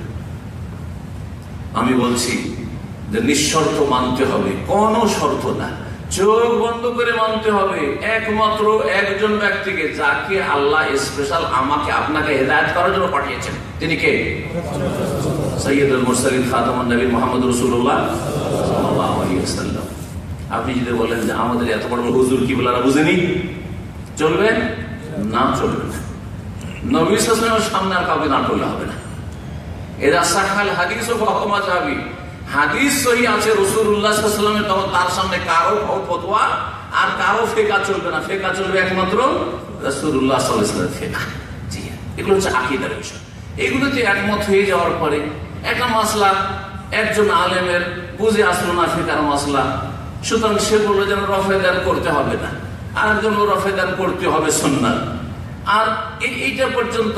আমি বলছি যে নিঃশর্ত মানতে হবে, কোনো শর্ত না, চোখ বন্ধ করে মানতে হবে একমাত্র একজন ব্যক্তিকে, যাকে আল্লাহ স্পেশাল আমাকে আপনাকে হেদায়েত করার জন্য পাঠিয়েছেন। তিনি কে? সাইয়্যিদুল মুরসালিন খাতামুন নবী মুহাম্মদ রাসূলুল্লাহ সাল্লাল্লাহু আলাইহি ওয়াসাল্লাম। আপনি যদি বলেন যে আমাদের এত বড় হুজুর কিবলারা বুঝেনি, চলবে না? চলবে না। নবী সাল্লাল্লাহু আলাইহি ওয়াসাল্লামের সামনে আর কাউকে না করলে হবে না। এরা সাখাল হাদিস ও ফাহমা যাবি, হাদিস সহি আছে রাসূলুল্লাহ সাল্লাল্লাহু আলাইহি ওয়াসাল্লামের, তখন তার সামনে কারো ফতোয়া আর কারো ফিকহ চলবে না। ফিকহ চলবে একমাত্র রাসূলুল্লাহ সাল্লাল্লাহু আলাইহি ওয়াসাল্লামের ফিকহ। জি, এগুলো হচ্ছে আকীদার বিষয়। এগুলোতে একমত হয়ে যাওয়ার পরে একটা মাসলা একজন আলেমের বুঝে আসলো না, ফিকহের মাসলা, সুতরাং সে বললো যেন রফে দান করতে হবে না, আর একজন রফে দান করতে হবে সুন্নাত, আর এইটা পর্যন্ত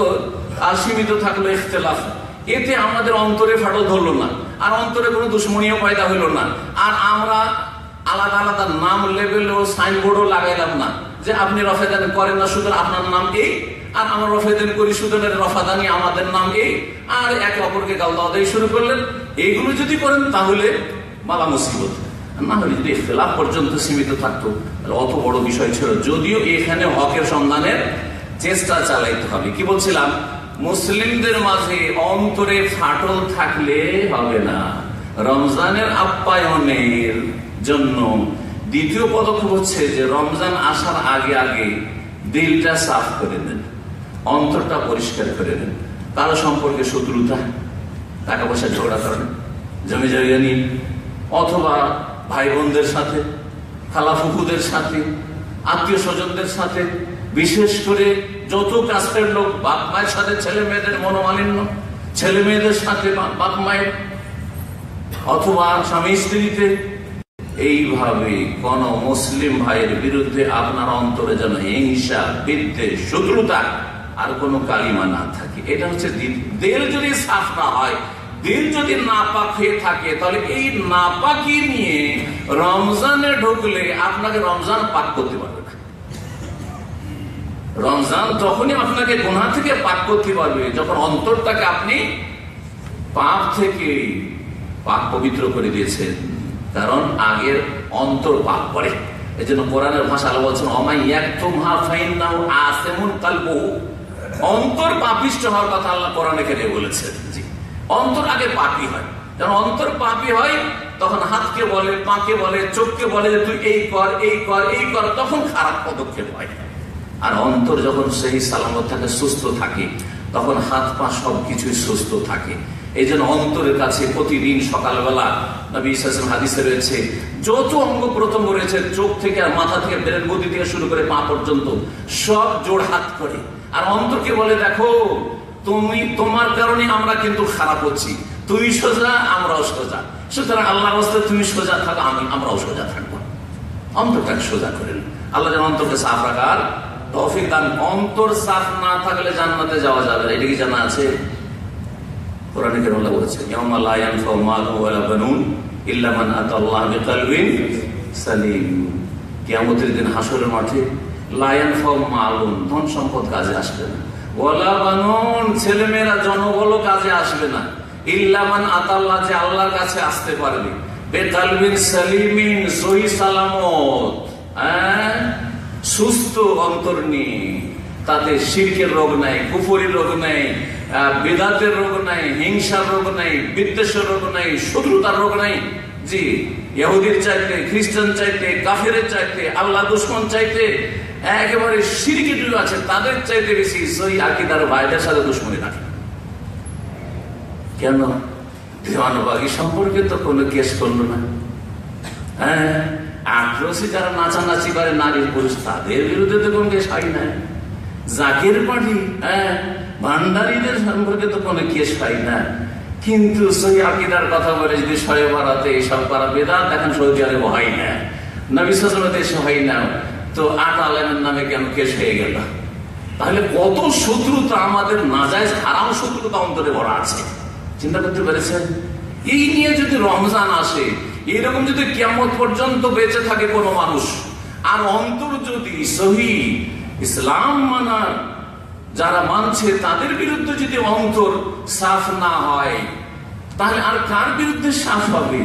সীমিত থাকলো ইখতিলাফ। এতে আমাদের অন্তরে ফাটল ধরলো না, আর অন্তরে কোনো দুশ্মনীয় পয়দা হইলো না, আর আমরা আলাদা আলাদা নাম লেবেল ও সাইনবোর্ডও লাগাইলাম না যে আপনি রফেদান করেন না সুতরাং আপনার নাম এই, আর আমরা রফেদান করি সুতরাং রফাদানি আমাদের নাম এই, আর একে অপরকে গালদাওয়াদাই শুরু করলেন। এইগুলো যদি করেন তাহলে বালা মুসিবত। না হলে যদি ইখতিলাফ পর্যন্ত সীমিত থাকতো তাহলে অত বড় বিষয় ছিল। যদিও এখানে হকের সন্ধানের চেষ্টা চালাইতে হবে। কি বলছিলাম? মুসলিমদের মাঝে অন্তরে ফাটল থাকলে হবে না। রমজানের আপ্যায়নের জন্য দ্বিতীয় পদক্ষেপ হচ্ছে যে রমজান আসার আগে আগে দিলটা সাফ করে দেন, অন্তরটা পরিষ্কার করে দেন। কারো সম্পর্কে শত্রুতা, টাকা পয়সা ঝগড়া করেন, জমি জায়গা নিয়ে, অথবা ভাই বোনদের সাথে, খালা ফুফুদের সাথে, আত্মীয় স্বজনদের সাথে, বিশেষ করে যত কাস্টের লোক, বাপ মায়ের সাথে ছেলে মেয়েদের মনোমালিন্য, ছেলে মেয়েদের সাথে বাপ মায়ের, অথবা স্বামী স্ত্রীতে, এইভাবে কোন মুসলিম ভাইয়ের বিরুদ্ধে আপনার অন্তরে যেন হিংসা, বিদ্বেষ, শত্রুতা আর কোনো কালিমা না থাকে। এটা হচ্ছে দিল যদি সাফ না হয়, দিল যদি নাপাক হয়ে থাকে, তাহলে এই নাপাকি নিয়ে রমজানে ঢুকলে আপনাকে রমজান পাক করতে পারবে না। রমজান তখনই আপনাকে গুনাহ থেকে পাক করতে পারবে যখন অন্তরটাকে আপনি পাপ থেকে পাক পবিত্র করে দিয়েছেন। কারণ আগের অন্তর পাপ করে। এই জন্য কোরআনের ভাষা আল্লাহ বলছেন অন্তর পাপিষ্ট হওয়ার কথা আল্লাহ কোরআনে কেন বলেছেন। জি, অন্তর আগে পাপী হয়। যখন অন্তর পাপী হয় তখন হাতকে বলে, পাকে বলে, চোখকে বলে যে তুই এই কর, এই কর, এই কর, তখন খারাপ পদক্ষেপ হয়। আর অন্তর যখন সেই সালামত থাকে, সুস্থ থাকে, তখন হাত পা সবকিছুই সুস্থ থাকে। এই জন্য অন্তরের কাছে প্রতিদিন সকালবেলা নবী সাল্লাল্লাহু আলাইহি হাদিসে রয়েছে, যত অঙ্গ প্রত্যঙ্গ রয়েছে, চোখ থেকে আর মাথা থেকে ব্রেন গতি থেকে শুরু করে পা পর্যন্ত সব জোড় হাত করে, আর অন্তরকে বলে দেখো তোমার কারণে আমরা কিন্তু খারাপ হচ্ছি, তুমি সোজা আমরাও সোজা, সুতরাং আল্লাহর রাস্তায় তুমি সোজা থাকো, আমরাও সোজা থাকবো। অন্তরটাকে সোজা করেন আল্লাহ, যেন অন্তরকে সাফ রাখার তৌফিক দান। অন্তর সাফ না থাকলে জান্নাতে যাওয়া যাবে না, এটা কি জানা আছে? কোরআনে কারীমে আল্লাহ বলেছেন, ইয়াউমা লা ইয়ানফাউ মালুন ওয়ালা বানুন ইল্লা মান আতাল্লাহ বিকলবিন সালিম। কিয়ামতের দিন হাসরের মাঠে লা ইয়ানফাউ মালুন, ধন সম্পদ কাজে আসবে না, ওয়ালা বানুন, ছেলেমেয়েরা জনবল কাজে আসবে না, ইল্লা মান আতাল্লাহ, যে আল্লাহর কাছে আসতে পারবে, বিকলবিন সালিমিন, সহি সালামত, সুস্থ অন্তর নিয়ে, তাতে শিরকের রোগ নাই, কুফরির রোগ নাই, বেদাতের রোগ নাই, হিংসার রোগ নাই, বিদ্বেষের রোগ নাই, শত্রুতার রোগ নাই। জি, ইহুদির চাইতে, খ্রিস্টান চাইতে, কাফেরের চাইতে, আল্লাহ দুশমন চাইতে, একেবারে শিরকে ডুবে আছে, তাদের চাইতে বেশি সহি আকীদার ভাইদের সাথে দুশমনী রাখে। কেন? দেওয়ানবাগী সম্পর্কে তো কোনো কেস করলো না। আক্রোশী যারা নাচানাচি করে নারী পুরুষ, তাদের বিরুদ্ধে তো কোনো কেস হয় না। জাকের পার্টি, ভান্ডারীদের সম্পর্কে তো কোনো কেস হয় না। কিন্তু সহি আকীদার কথা বলে যদি শবে বরাতে এইসব করা বেদাত, এখন সৌদি আরবে হয় না, নবী সাল্লাল্লাহু আলাইহি ওয়াসাল্লামের দেশে হয় না, তো ৮ আলেমের নামে কেন কেস হয়ে গেল? তাহলে কত শত্রুতা, আমাদের নাজায়েজ হারাম শত্রুতা অন্তরে ভরা আছে, চিন্তা করতে পেরেছেন? এই নিয়ে যদি রমজান আসে, এরকম যদি কিয়ামত পর্যন্ত বেঁচে থাকে কোনো মানুষ, আর অন্তর যদি সহি ইসলাম মানার যারা মানছে তাদের বিরুদ্ধে যদি অন্তর সাফ না হয়, তাহলে আর কার বিরুদ্ধে সাফ হবে?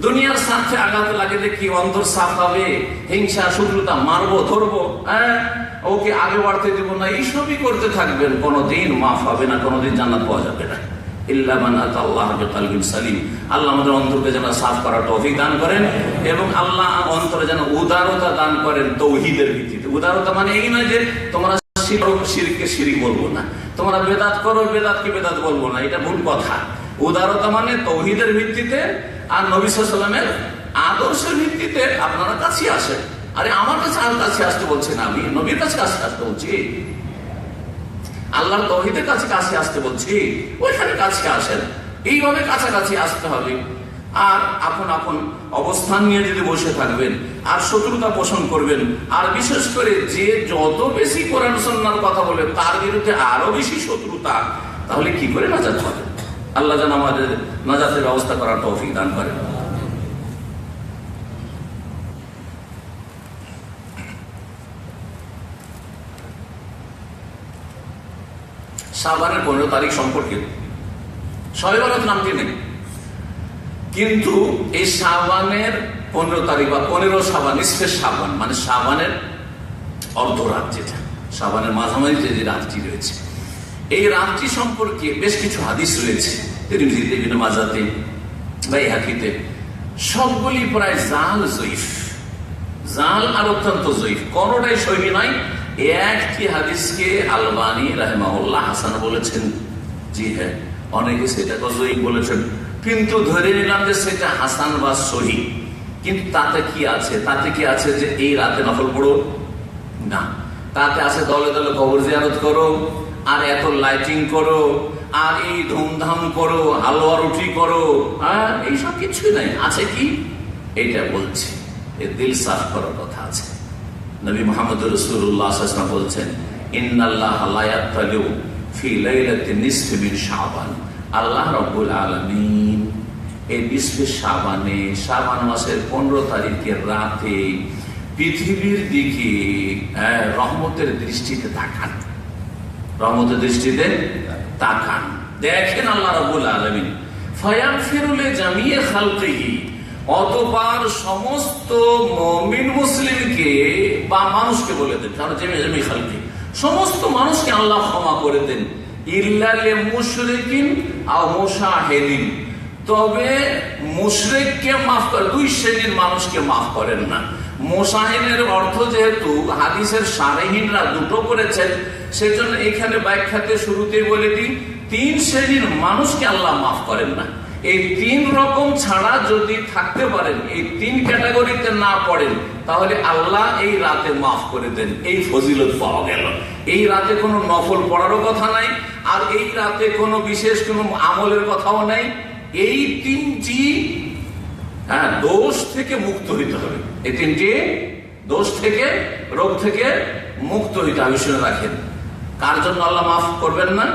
দুনিয়ার স্বার্থে আঘাত লাগলে কি অন্তর সাফ হবে? হিংসা শত্রুতা, মারবো ধরবো, ওকে আগে বাড়তে দেবো না, এইসবই করতে থাকবেন, কোনোদিন মাফ হবে না, কোনোদিন জান্নাত পাওয়া যাবে না। ইল্লা মান আতাল্লাহ বিকলবিন সালিম। আল্লাহ আমাদের অন্তরকে যেন সাফ করার তৌফিক দান করেন, এবং আল্লাহ অন্তরে যেন উদারতা দান করেন তৌহিদের ভিত্তিতে। উদারতা মানে এই নয় যে তোমরা শিরককে শিরক বলবো না, তোমরা বেদাত করো বেদাতকে বেদাত বলবো না, এটা ভুল কথা। উদারতা মানে তৌহিদের ভিত্তিতে আর নবী সাল্লাল্লাহু আলাইহি ওয়াসাল্লামের আদর্শের ভিত্তিতে আপনারা কাছে আসেন। আরে আমার কাছে আর কাছে আসতে বলছি না, আমি নবীর কাছে আসতে বলছি, আল্লাহর তৌহিদের কাছে আসতে বলছি, ওইখানে কাছে আসেন। এইভাবে কাছাকাছি আসতে হবে। আর আপন আপন অবস্থান নিয়ে যদি বসে থাকবেন আর শত্রুতা পোষণ করবেন, আর বিশেষ করে যে যত বেশি কোরআন সুন্নাহর কথা বলে তার বিরুদ্ধে আরো বেশি শত্রুতা, তাহলে কি করে নাজাত হবে? আল্লাহ যেন আমাদের নাজাতের ব্যবস্থা করার তৌফিক দান করেন। শাবানের 15 তারিখ সম্পর্কে শবে বরাত নামটি নেই, কিন্তু এই শাবানের 15 তারিখ বা 15 শাবান, নিসফে শাবান মানে শাবানের অর্ধরাত, যেটা শাবানের মাঝামাঝি যে রাতটি রয়েছে, এই রাতটি সম্পর্কে বেশ কিছু হাদিস রয়েছে তিরমিজিতে, ইবনে মাজাতে, বাইহাকিতে, সবগুলি প্রায় জাল জয়ীফ, জাল আর অত্যন্ত জয়ীফ, কোনটাই সহিহ নয়। একটি হাদিসকে আলবানী রাহিমাহুল্লাহ হাসান বলেছেন, জি হ্যাঁ, অনেকে সেটাকে জয়ীফ বলেছেন, কিন্তু ধরে নিলাম যে সেটা হাসান বা সহিহ। কিন্তু তাতে কি আছে? তাতে কি আছে যে এই রাতে নফল পড়ো? না, তাতে আছে দলে দলে কবর জিয়ারত করো, আর এত লাইটিং করো, আর এই ধুমধাম করো, হালুয়া রুটি করো, এইসব কিছুই নাই। আছে কি? এইটা বলছে, এর দিল সাফ করার কথা আছে। নবী মুহাম্মদ রাসূলুল্লাহ সাল্লাল্লাহু আলাইহি ওয়াসাল্লাম বলছেন, ইন্নাল্লাহা লা ইয়াতালিউ ফি লাইলাতিন নিসফি মিন শাবান। আল্লাহ রাব্বুল আলামিন এই নিসফে শাবানে, শাবান মাসের 15 তারিখের রাতে পৃথিবীর দিকে রহমতের দৃষ্টিতে তাকান, রহমতের দৃষ্টিতে তাকান, দেখেন আল্লাহ রাব্বুল আলামিন। ফায়াগফিরু লিজামিই খালকিহি, অতঃপর সমস্ত মুমিন মুসলিমকে বা মানুষকে বলে দেন, কারণ জামিই খালকি, সমস্ত মানুষকে আল্লাহ ক্ষমা করে দেন, ইল্লা লিল মুশরিকিন আও মুশাহিদিন, তবে মুশরিককে মাফ করে, দুই শ্রেণীর মানুষকে মাফ করেন না। মোশাহিনের অর্থ যেহেতু হাদিসের সারেহিনরা দুটো করেছেন, সেজন্য এখানে ব্যাখ্যাতে শুরুতেই বলে দিই, 3 শ্রেণীর মানুষকে আল্লাহ মাফ করেন না। এই 3 রকম ছাড়া যদি থাকতে পারেন, এই 3 ক্যাটাগরিতে না পড়েন, তাহলে আল্লাহ এই রাতে মাফ করে দেন। এই ফজিলত পাওয়া গেল। এই রাতে কোনো নফল পড়ারও কথা নাই, আর এই রাতে কোনো বিশেষ কোনো আমলের কথাও নাই। এই 3টি দোষ থেকে মুক্ত হইতে হবে। এই 3টি দোষ থেকে, রোগ থেকে মুক্ত হইতে হবে। শুনে রাখেন, কার জন্য আল্লাহ মাফ করবেন না?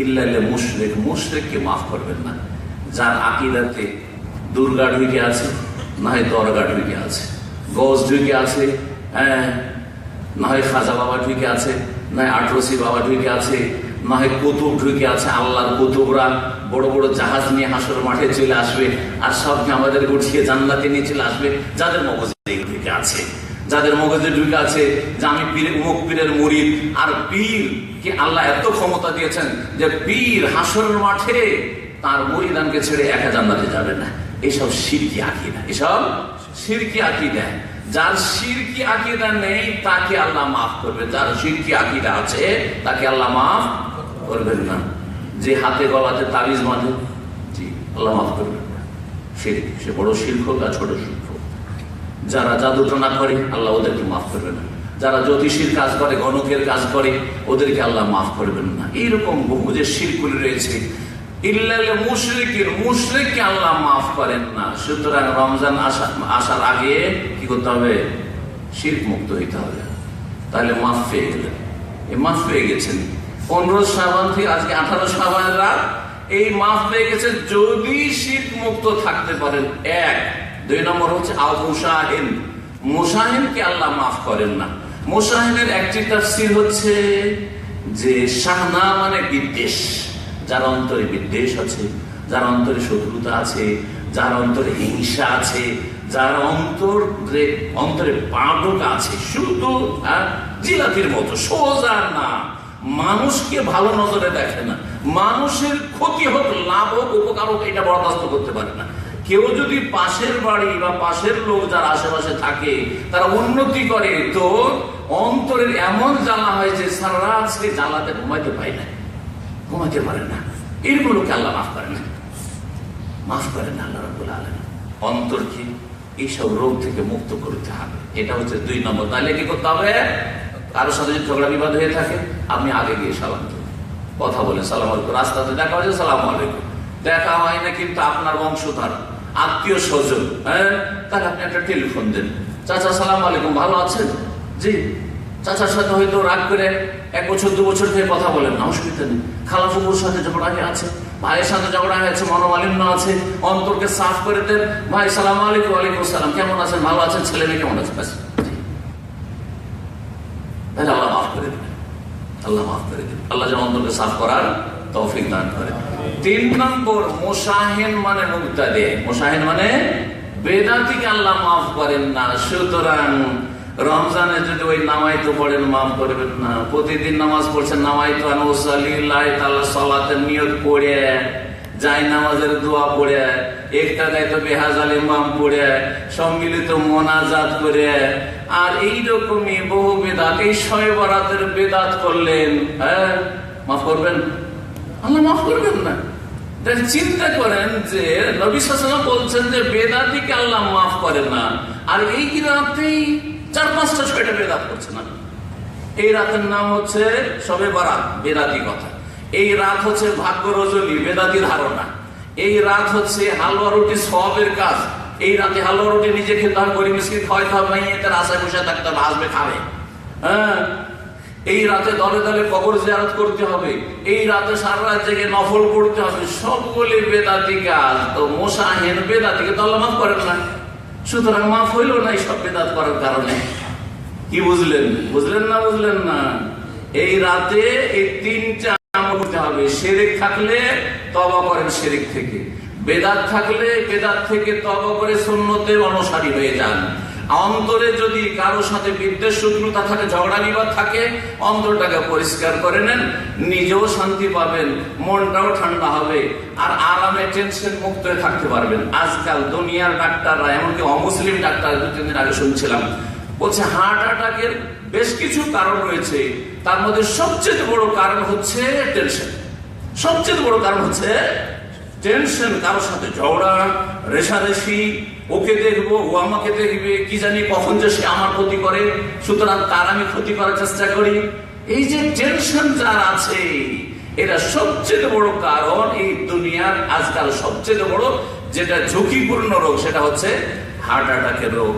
ইল্লাল মুশরিক, মুশরিককে মাফ করবেন না। যার আকীদাতে দুর্গা ঢুকে আছে, না হয় দরগা ঢুকে আছে, গজ ঢুকে আছে, না হয় খাজা বাবা ঢুকে আছে, না হয় আটরসি বাবা ঢুকে আছে, না হয় কুতুব ঢুকে আছে। আল্লাহর কুতুবরা বড় বড় জাহাজ নিয়ে হাসর মাঠে চলে আসবে, আর সবকে আমাদের উঠিয়ে জান্নাতে নিয়ে চলে আসবে। যাদের মগজে ঢুকে আছে, যাদের মগজে ঢুকে আছে যে আমি অমুক পীরের মুরিদ, আর পীর কে আল্লাহ এত ক্ষমতা দিয়েছেন যে পীর হাসরের মাঠে তার মুরিদানকে ছেড়ে একা জান্নাতে যাবে না। এসব শিরকি আকীদা, এসব শিরকি আকীদা। যার শিরকি আকীদা নেই তাকে আল্লাহ মাফ করবে, যার শিরকি আকীদা আছে তাকে আল্লাহ মাফ করবেন না। যে হাতে গলাতে তাবিজ বাঁধে, জি আল্লাহ মাফ করবেন না। শিরক, সে বড় শিরক হোক আর ছোট শিরক হোক। যারা জাদুটনা করে আল্লাহ ওদেরকে মাফ করবে না। যারা জ্যোতিষীর কাজ করে, গণকের কাজ করে, ওদেরকে আল্লাহ মাফ করবেন না। এইরকম বহু যে শিরকুল রয়েছে। ইল্লাল মুশরিকিন, মুশরিককে আল্লাহ মাফ করেন না। সুতরাং রমজান আসার আগে কি করতে হবে? শিরক মুক্ত হইতে হবে। তাহলে মাফ পেয়ে গেলেন, মাফ পেয়ে গেছেন। 15 শাবান থেকে আজকে 18 শাবানের রাত, এই মাফ পেয়ে গেছেন যদি শিরক মুক্ত থাকতে পারেন। 1। 2 নম্বর হচ্ছে আও মুশাহিন, মুশাহিনকে আল্লাহ মাফ করেন না। মুশাহিনের একটি তাফসীর হচ্ছে যে শাহনা মানে বিদ্বেষ। যার অন্তরে বিদ্বেষ আছে, যার অন্তরে শত্রুতা আছে, যার অন্তরে হিংসা আছে, যার অন্তরে পাটক আছে, শুধু জিলাপির মতো সোজা না, মানুষকে ভালো নজরে দেখে না, মানুষের ক্ষতি হোক লাভ হোক উপকার হোক এটা বরদাস্ত করতে পারে না। কেউ যদি পাশের বাড়ি বা পাশের লোক যারা আশেপাশে থাকে তারা উন্নতি করে, তো অন্তরের এমন জ্বালা হয় যে সারা রাত সে জ্বালাতে ঘুমাইতে পায় না, ঘুমাতে পারে না। এরগুলোকে আল্লাহ মাফ করে না, মাফ করেন না আল্লাহ রাব্বুল আলামিন। অন্তরকে এইসব রোগ থেকে মুক্ত করতে হবে। এটা হচ্ছে 2 নম্বর। তাহলে কি করতে হবে? কারোর সাথে যদি ঝগড়া বিবাদ হয়ে থাকে, আপনি আগে গিয়ে সালাম দেবেন, কথা বলে সালাম আলাইকুম। রাস্তাতে দেখা হয়েছে, সালাম আলাইকুম। দেখা হয় না কিন্তু আপনার বংশধর, আত্মীয় স্বজন, তাহলে আপনি একটা টেলিফোন দেন, চাচা সালাম আলাইকুম, ভালো আছেন? জি। চাচার সাথে হয়তো রাগ করে 1 বছর 2 বছর থেকে কথা বলেন না, অসুবিধা নেই। খালাফুকুর সাথে ঝগড়া আছে, ভাইয়ের সাথে ঝগড়া হয়েছে, মনোমালিন্য আছে, অন্তরকে সাফ করে দেন। ভাই সালাম আলাইকুম। ওয়ালাইকুম সালাম, কেমন আছেন? ভালো আছেন? ছেলে মেয়ে কেমন আছে? তাহলে আল্লাহ মাফ করে দেবেন, আল্লাহ মাফ করে দেবেন। আল্লাহ যেন অন্তরকে সাফ করার তৌফিক দান করে। 3 নম্বর মুশাহিন মানে মুবতাদি, মুশাহিন মানে বেদাতিকে আল্লাহ মাফ করেন না। সুতরাং রমজানে যদি ওই নামাইতো পড়েন, মাফ করবেন না। প্রতিদিন নামাজ পড়ছেন, নামাইতো আনুসাল্লিল্লাহি তাআলা সালাতের নিয়ত পড়ে, যাই নামাজের দোয়া পড়ে, একটা গাইতো বেহাজাল ইমাম পড়ে, সম্মিলিত মোনাজাত করে, আর এইরকমই বহু বেদাত, এই 6 বরাতের বেদাত করলেন, মাফ করবেন? আল্লাহ মাফ করবেন না। চিন্তা করেন যে নবী সাল্লাল্লাহু আলাইহি ওয়াসাল্লাম বলছেন যে বেদাতিকে আল্লাহ মাফ করেন না, আর এই রাতেই 4-5টা 6টা বেদাত করছে না। এই রাতের নাম হচ্ছে শবে বরাত, বেদাতি কথা। এই রাত হচ্ছে ভাগ্য রজনী, বেদাতি ধারণা। এই রাত হচ্ছে হালুয়া রুটি সওয়াবের কাজ। এই রাতে হালুয়া রুটি নিজে খেতে হবে, গরিব মিসকিন খাওয়াইতে হবে, তার আশায় বসে থাকতে হবে, আসবে খাবে। এই রাতে দলে দলে কবর জিয়ারত করতে হবে, এই রাতে সারা রাত জেগে নফল পড়তে হবে, সবগুলি বেদাতি কাজ। তো মুশাহিন বেদাতিকে তো আল্লাহ মাফ করেন না। সুতরাং মাফ হইল না এই সব বেদাত করার কারণে। কি বুঝলেন? বুঝলেন না? বুঝলেন না? এই রাতে এই 3টা আমল করতে হবে। শিরক থাকলে তওবা করেন শিরক থেকে, বেদাত থাকলে বেদাত থেকে তওবা করে সুন্নতের অনুসারী হয়ে যান, অন্তরে যদি কারোর সাথে বিদ্বেষ শত্রুতা থাকে, ঝগড়া বিবাদ থাকে, অন্তরটাকে পরিষ্কার করে নেন, নিজেও শান্তি পাবেন, মনটাও ঠান্ডা হবে, আর আরামে টেনশন মুক্ত হয়ে থাকতে পারবেন। আজকাল দুনিয়ার ডাক্তাররা, এমনকি অমুসলিম ডাক্তার 2-3 দিন আগে শুনছিলাম, বলছে হার্ট অ্যাটাকের বেশ কিছু কারণ রয়েছে, তার মধ্যে সবচেয়ে বড় কারণ হচ্ছে টেনশন। সবচেয়ে বড় কারণ হচ্ছে টেনশন। কারোর সাথে ঝগড়া, রেশারেশি, ওকে দেখবো, ও আমাকে দেখবে, কি জানি কখন যে সে আমার ক্ষতি করে, সুতরাং তার আমি ক্ষতি করার চেষ্টা করি। এই যে টেনশন যার আছে, এটা সবচেয়ে বড় কারণ। এই দুনিয়ার আজকাল সবচেয়ে বড় যেটা ঝুঁকিপূর্ণ রোগ, সেটা হচ্ছে হার্ট অ্যাটাকের রোগ।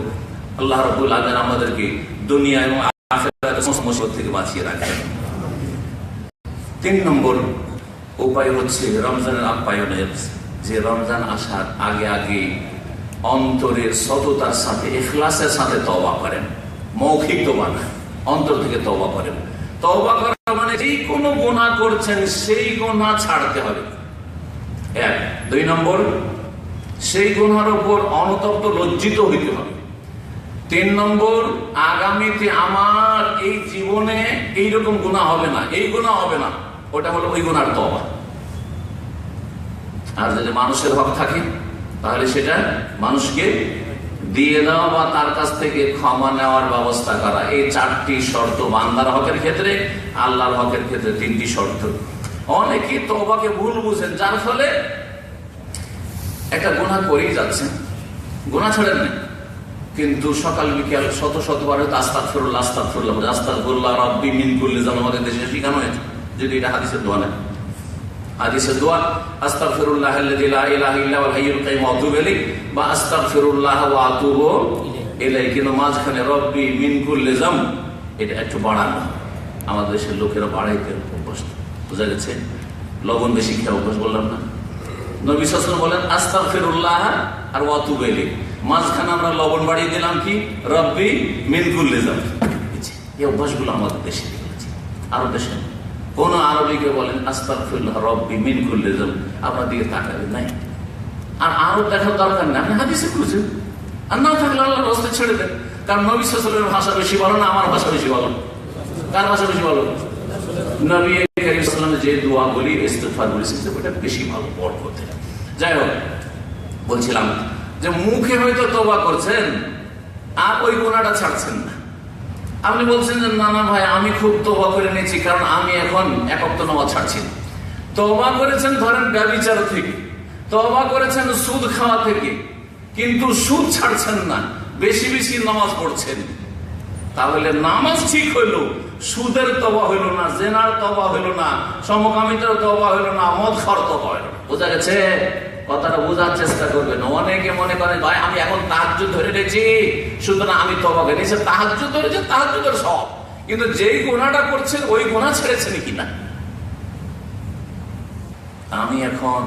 আল্লাহ রাব্বুল আলামিন আমাদেরকে দুনিয়া এবং আখিরাতের সমস্যা থেকে বাঁচিয়ে রাখেন। 3 নম্বর উপায় হচ্ছে রমজানের আপ্যায়নের, যে রমজান আসার আগে আগে অন্তরের সততার সাথে, ইখলাসের সাথে তওবা করেন। মৌখিক তওবা না, অন্তর থেকে তওবা করেন। তওবা করা মানে যেই কোনো গুনাহ করছেন সেই গুনাহ ছাড়তে হবে, 1। 2 নম্বর, সেই গুনার উপর অনুতপ্ত লজ্জিত হইতে হবে। 3 নম্বর, আগামীতে আমার এই জীবনে এইরকম গুনাহ হবে না, এই গুনাহ হবে না, ওটা হলো ওই গুনার তওবা। আর যদি মানুষের হক থাকে তাহলে সেটা মানুষকে দিয়ে দেওয়া বা তার কাছ থেকে ক্ষমা নেওয়ার ব্যবস্থা করা। এই 4টি শর্ত বান্দার হকের ক্ষেত্রে, আল্লাহর হকের ক্ষেত্রে 3টি শর্ত। অনেকেই তওবাকে ভুল বুঝেন, যার ফলে একটা গুনাহ করেই যাচ্ছেন, গুনাহ ছাড়েন না, কিন্তু সকাল বিকেল শতবার হয়তো আস্তাগফিরুল্লাহ আস্তাগফিরুল্লাহ আস্তাগফিরুল্লাহ রাব্বি মিন কুল্লি যাম, আমাদের দেশে শেখানো হয়েছে। যদি এটা হাদিসের দোয়া না, হাদিসের দোয়া আস্তাগফিরুল্লাহ আল্লাযী লা ইলাহা ইল্লা হুয়াল হাইয়ুল কাইয়্যুম ওয়া আতুবু ইলাইহি বা আস্তাগফিরুল্লাহ ওয়া আতুবু ইলাইহি, কিন্তু মাঝখানে রব্বি মিন কুল্লি যাম এটা একটু বাড়ানো। আমাদের দেশের লোকেরা বাড়াইতে অভ্যাস, বোঝা গেছে? লবণ বেশি খেয়ে অভ্যাস, বললাম না? নবী সাল্লাল্লাহু আলাইহি ওয়াসাল্লাম বলেন আস্তাগফিরুল্লাহ আর ওয়া আতুবু ইলাইহি, মাঝখানে আমরা লবণ বাড়িয়ে দিলাম কি রব্বি মিন কুল্লি যাম। এই অভ্যাসগুলো আমাদের দেশে দেখেছি, আরো দেশে। কোন আরবিকে বলেন আস্তাগফিরুল্লাহ রব্বি মিন কুল্লি যাম, আপনার দিকে তাকাবেন নাই। আর আরো দেখার দরকার নেই, আপনি হাদিসে খুঁজেন, আর না থাকলে আল্লাহর রাস্তা ছেড়ে দেন। কারণ নবী সাল্লাল্লাহু আলাইহি ওয়াসাল্লামের ভাষা বেশি ভালো না আমার ভাষা বেশি ভালো? কার ভাষা বেশি ভালো? নবী কারীম সাল্লাল্লাহু আলাইহি ওয়াসাল্লাম যে দোয়া বলি, ইস্তিগফার বলেছেন, ওটা বেশি ভালো বরকত। যাই হোক, বলছিলাম যে মুখে হয়তো তওবা করছেন আর ওই গুনাহটা ছাড়ছেন না। আপনি বলছেন যে না না ভাই, আমি খুব তওবা করে নিয়েছি, কারণ আমি এখন 1 ওয়াক্ত নামাজ ছাড়ছি না। তওবা করেছেন ধরেন ব্যভিচার থেকে, তওবা করেছেন সুদ খাওয়া থেকে, কিন্তু সুদ ছাড়ছেন না, বেশি বেশি নামাজ পড়ছেন। তাহলে নামাজ ঠিক হইল, সুদের তওবা হইল না, জেনার তওবা হইল না, সমকামিতার তওবা হইল না, মদ খাওয়ার তওবা হইল না। বোঝা গেছে? কথাটা বোঝার চেষ্টা করবেন। অনেকে মনে করেন ভাই আমি এখন তাহাজ্জুদ ধরে রেখেছি, সুতরাং আমি তওবা করি। সে তাহাজ্জুদ ধরেছে, তাহাজ্জুদের সব, কিন্তু যেই গুনাহটা করছেন ওই গুনাহ ছেড়েছেন কিনা। আমি এখন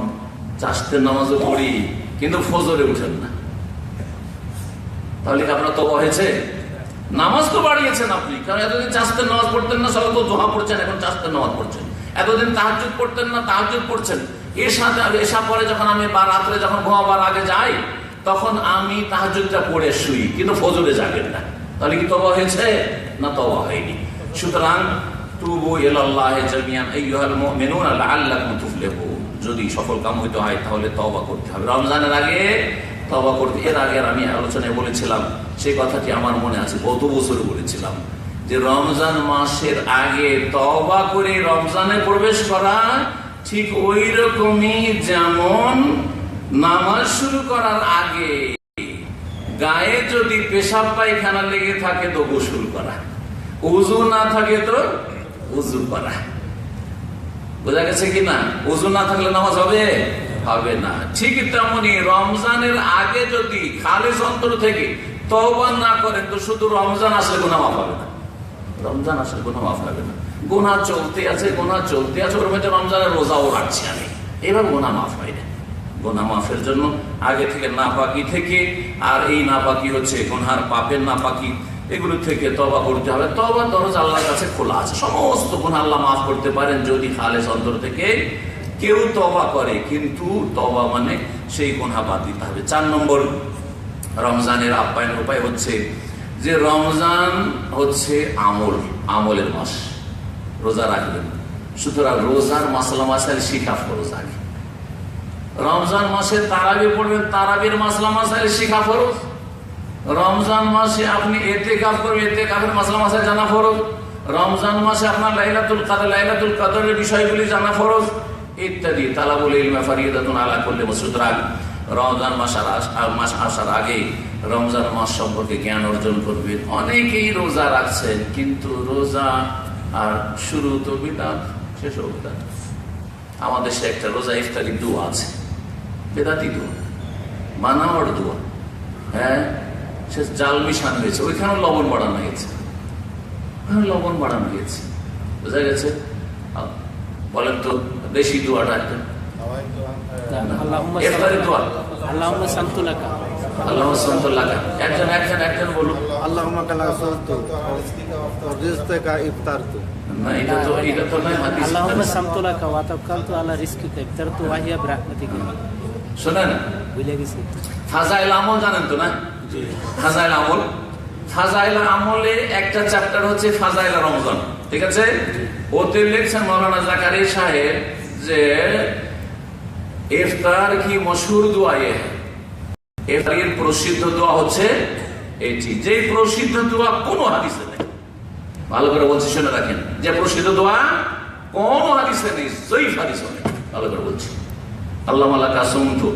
চাষতের নামাজও পড়ি, কিন্তু ফজরে উঠেন না, তাহলে কি আপনার তওবা হয়েছে? নামাজ তো বাড়িয়েছেন আপনি, কারণ এতদিন চাষতের নামাজ পড়তেন না, সবাই তো দোহা পড়ছেন, এখন চাষতের নামাজ পড়ছেন। এতদিন তাহাজ্জুদ পড়তেন না, তাহাজ্জুদ পড়ছেন। এসা পরে যখন আমি বা রাত্রে যখন ঘুমাবার আগে যাই, তখন আমি তাহাজ্জুদটা পড়ে শুই, কিন্তু ফজরে জাগেন না। তাহলে কি তওবা হয়েছে? না, তওবা হয়নি। সুতরাং তুবু ইলাল্লাহি জামিআন আইয়ুহাল মুমিনুনা লাআল্লাকুম তুফলিহুন, যদি সফল কাম হইতে হয় তাহলে তওবা করতে হবে। রমজানের আগে তওবা করতে, এর আগে আমি আলোচনায় বলেছিলাম, সেই কথাটি আমার মনে আছে, গত বছর বলেছিলাম যে রমজান মাসের আগে তওবা করে রমজানে প্রবেশ করা ঠিক ওই রকমই যেমন নামাজ শুরু করার আগে গায়ে যদি পেশাব পায়খানা লেগে থাকে তো গোসল করা, ওযু না থাকে তো ওযু করা। বোঝা গেছে কিনা? ওযু না থাকলে নামাজ হবে? হবে না। ঠিক তেমনি রমজানের আগে যদি খালিস অন্তর থেকে তওবা না করেন তো শুধু রমজান আসলে গুনাহ মাফ হবে না। রমজান আসলে গুনাহ মাফ হবে না। গুনাহ চলতে আছে, গুনাহ চলতে আছে, ওর মধ্যে রমজানের রোজাও রাখছি আমি, এবার গুনাহ মাফ হয় না। গুনাহ মাফের জন্য আগে থেকে নাপাকি থেকে, আর এই নাপাকি হচ্ছে গুনার পাপের নাপাকি, এগুলো থেকে তওবা করতে হবে। তওবার দরজা আল্লাহর কাছে খোলা আছে, সমস্ত গুনাহ আল্লাহ মাফ করতে পারেন যদি খালেস অন্তর থেকে কেউ তওবা করে। কিন্তু তওবা মানে সেই গুনাহ বাদ দিতে হবে। 4 নম্বর রমজানের আপ্যায়নের উপায় হচ্ছে যে রমজান হচ্ছে আমলের মাস, রোজা রাখবেন। সুতরাং রোজার মাসলা মাসাইল শিখা ফরজ আগে। রমজান মাসে তারাবি পড়বেন, তারাবির মাসলা মাসাইল শিখা ফরজ। রমজান মাসে আপনি ইতিকাফ করবেন, ইতিকাফের মাসলা মাসাইল জানা ফরজ। রমজান মাসে আপনার লাইলাতুল কদরের বিষয়গুলি জানা ফরজ ইত্যাদি। তালাবুল ইলম ফারিদাতুন আলা কুল্লি মুসলিম। রমজান মাস আসার আগে রমজান মাস সম্পর্কে জ্ঞান অর্জন করবেন। অনেকেই রোজা রাখছেন, কিন্তু রোজা আর শুরু তো বিদাত, শেষও বিদাত। আমাদের সে একটা রোজা ইফতারি দোয়া আছে, বেদাতি দোয়া, মানাওয়ার দোয়া। হ্যাঁ, সে জাল মিশানো হয়েছে, ওইখানেও লবণ বাড়ানো হয়েছে, লবণ বাড়ানো হয়েছে, বোঝা গেছে। বলেন তো দেশি দোয়াটা একটা ইফতারি দোয়া। আল্লাহুম্মা সামতুলাকা, আল্লাহুম্মা সামতুলাকা। একজন বলুন। আল্লাহুম্মা কালা সামতু রিজকাকা ইফতারতু। না, এটা তো নয় হাদিস। আল্লাহুম্মা সামতুলাকা ওয়া তাওয়াক্কালতু আলা রিজকিকা ইফতারতু ওয়া হিয়া বিরাহমাতিকা। শুনেন, ভুলে গেছি। ফাজাইল আমল জানেন তো না? ফাজাইল আমলে একটা চ্যাপ্টার হচ্ছে ফাজাইল রমজান, ঠিক আছে? ওতে লিখছেন মাওলানা জাকারিয়া সাহেব যে ইফতার কি মশহুর দোয়া ইফতারের প্রসিদ্ধ দোয়া হচ্ছে এটি, যে প্রসিদ্ধ দোয়া কোন হাদিসে নেই। ভালো করে বলছি, শুনে রাখেন, যে প্রসিদ্ধ দোয়া কোন হাদিসে নেই, সহিহ হাদিসে নেই। ভালো করে বলছি, আল্লাহুম্মা লাকা সুমতু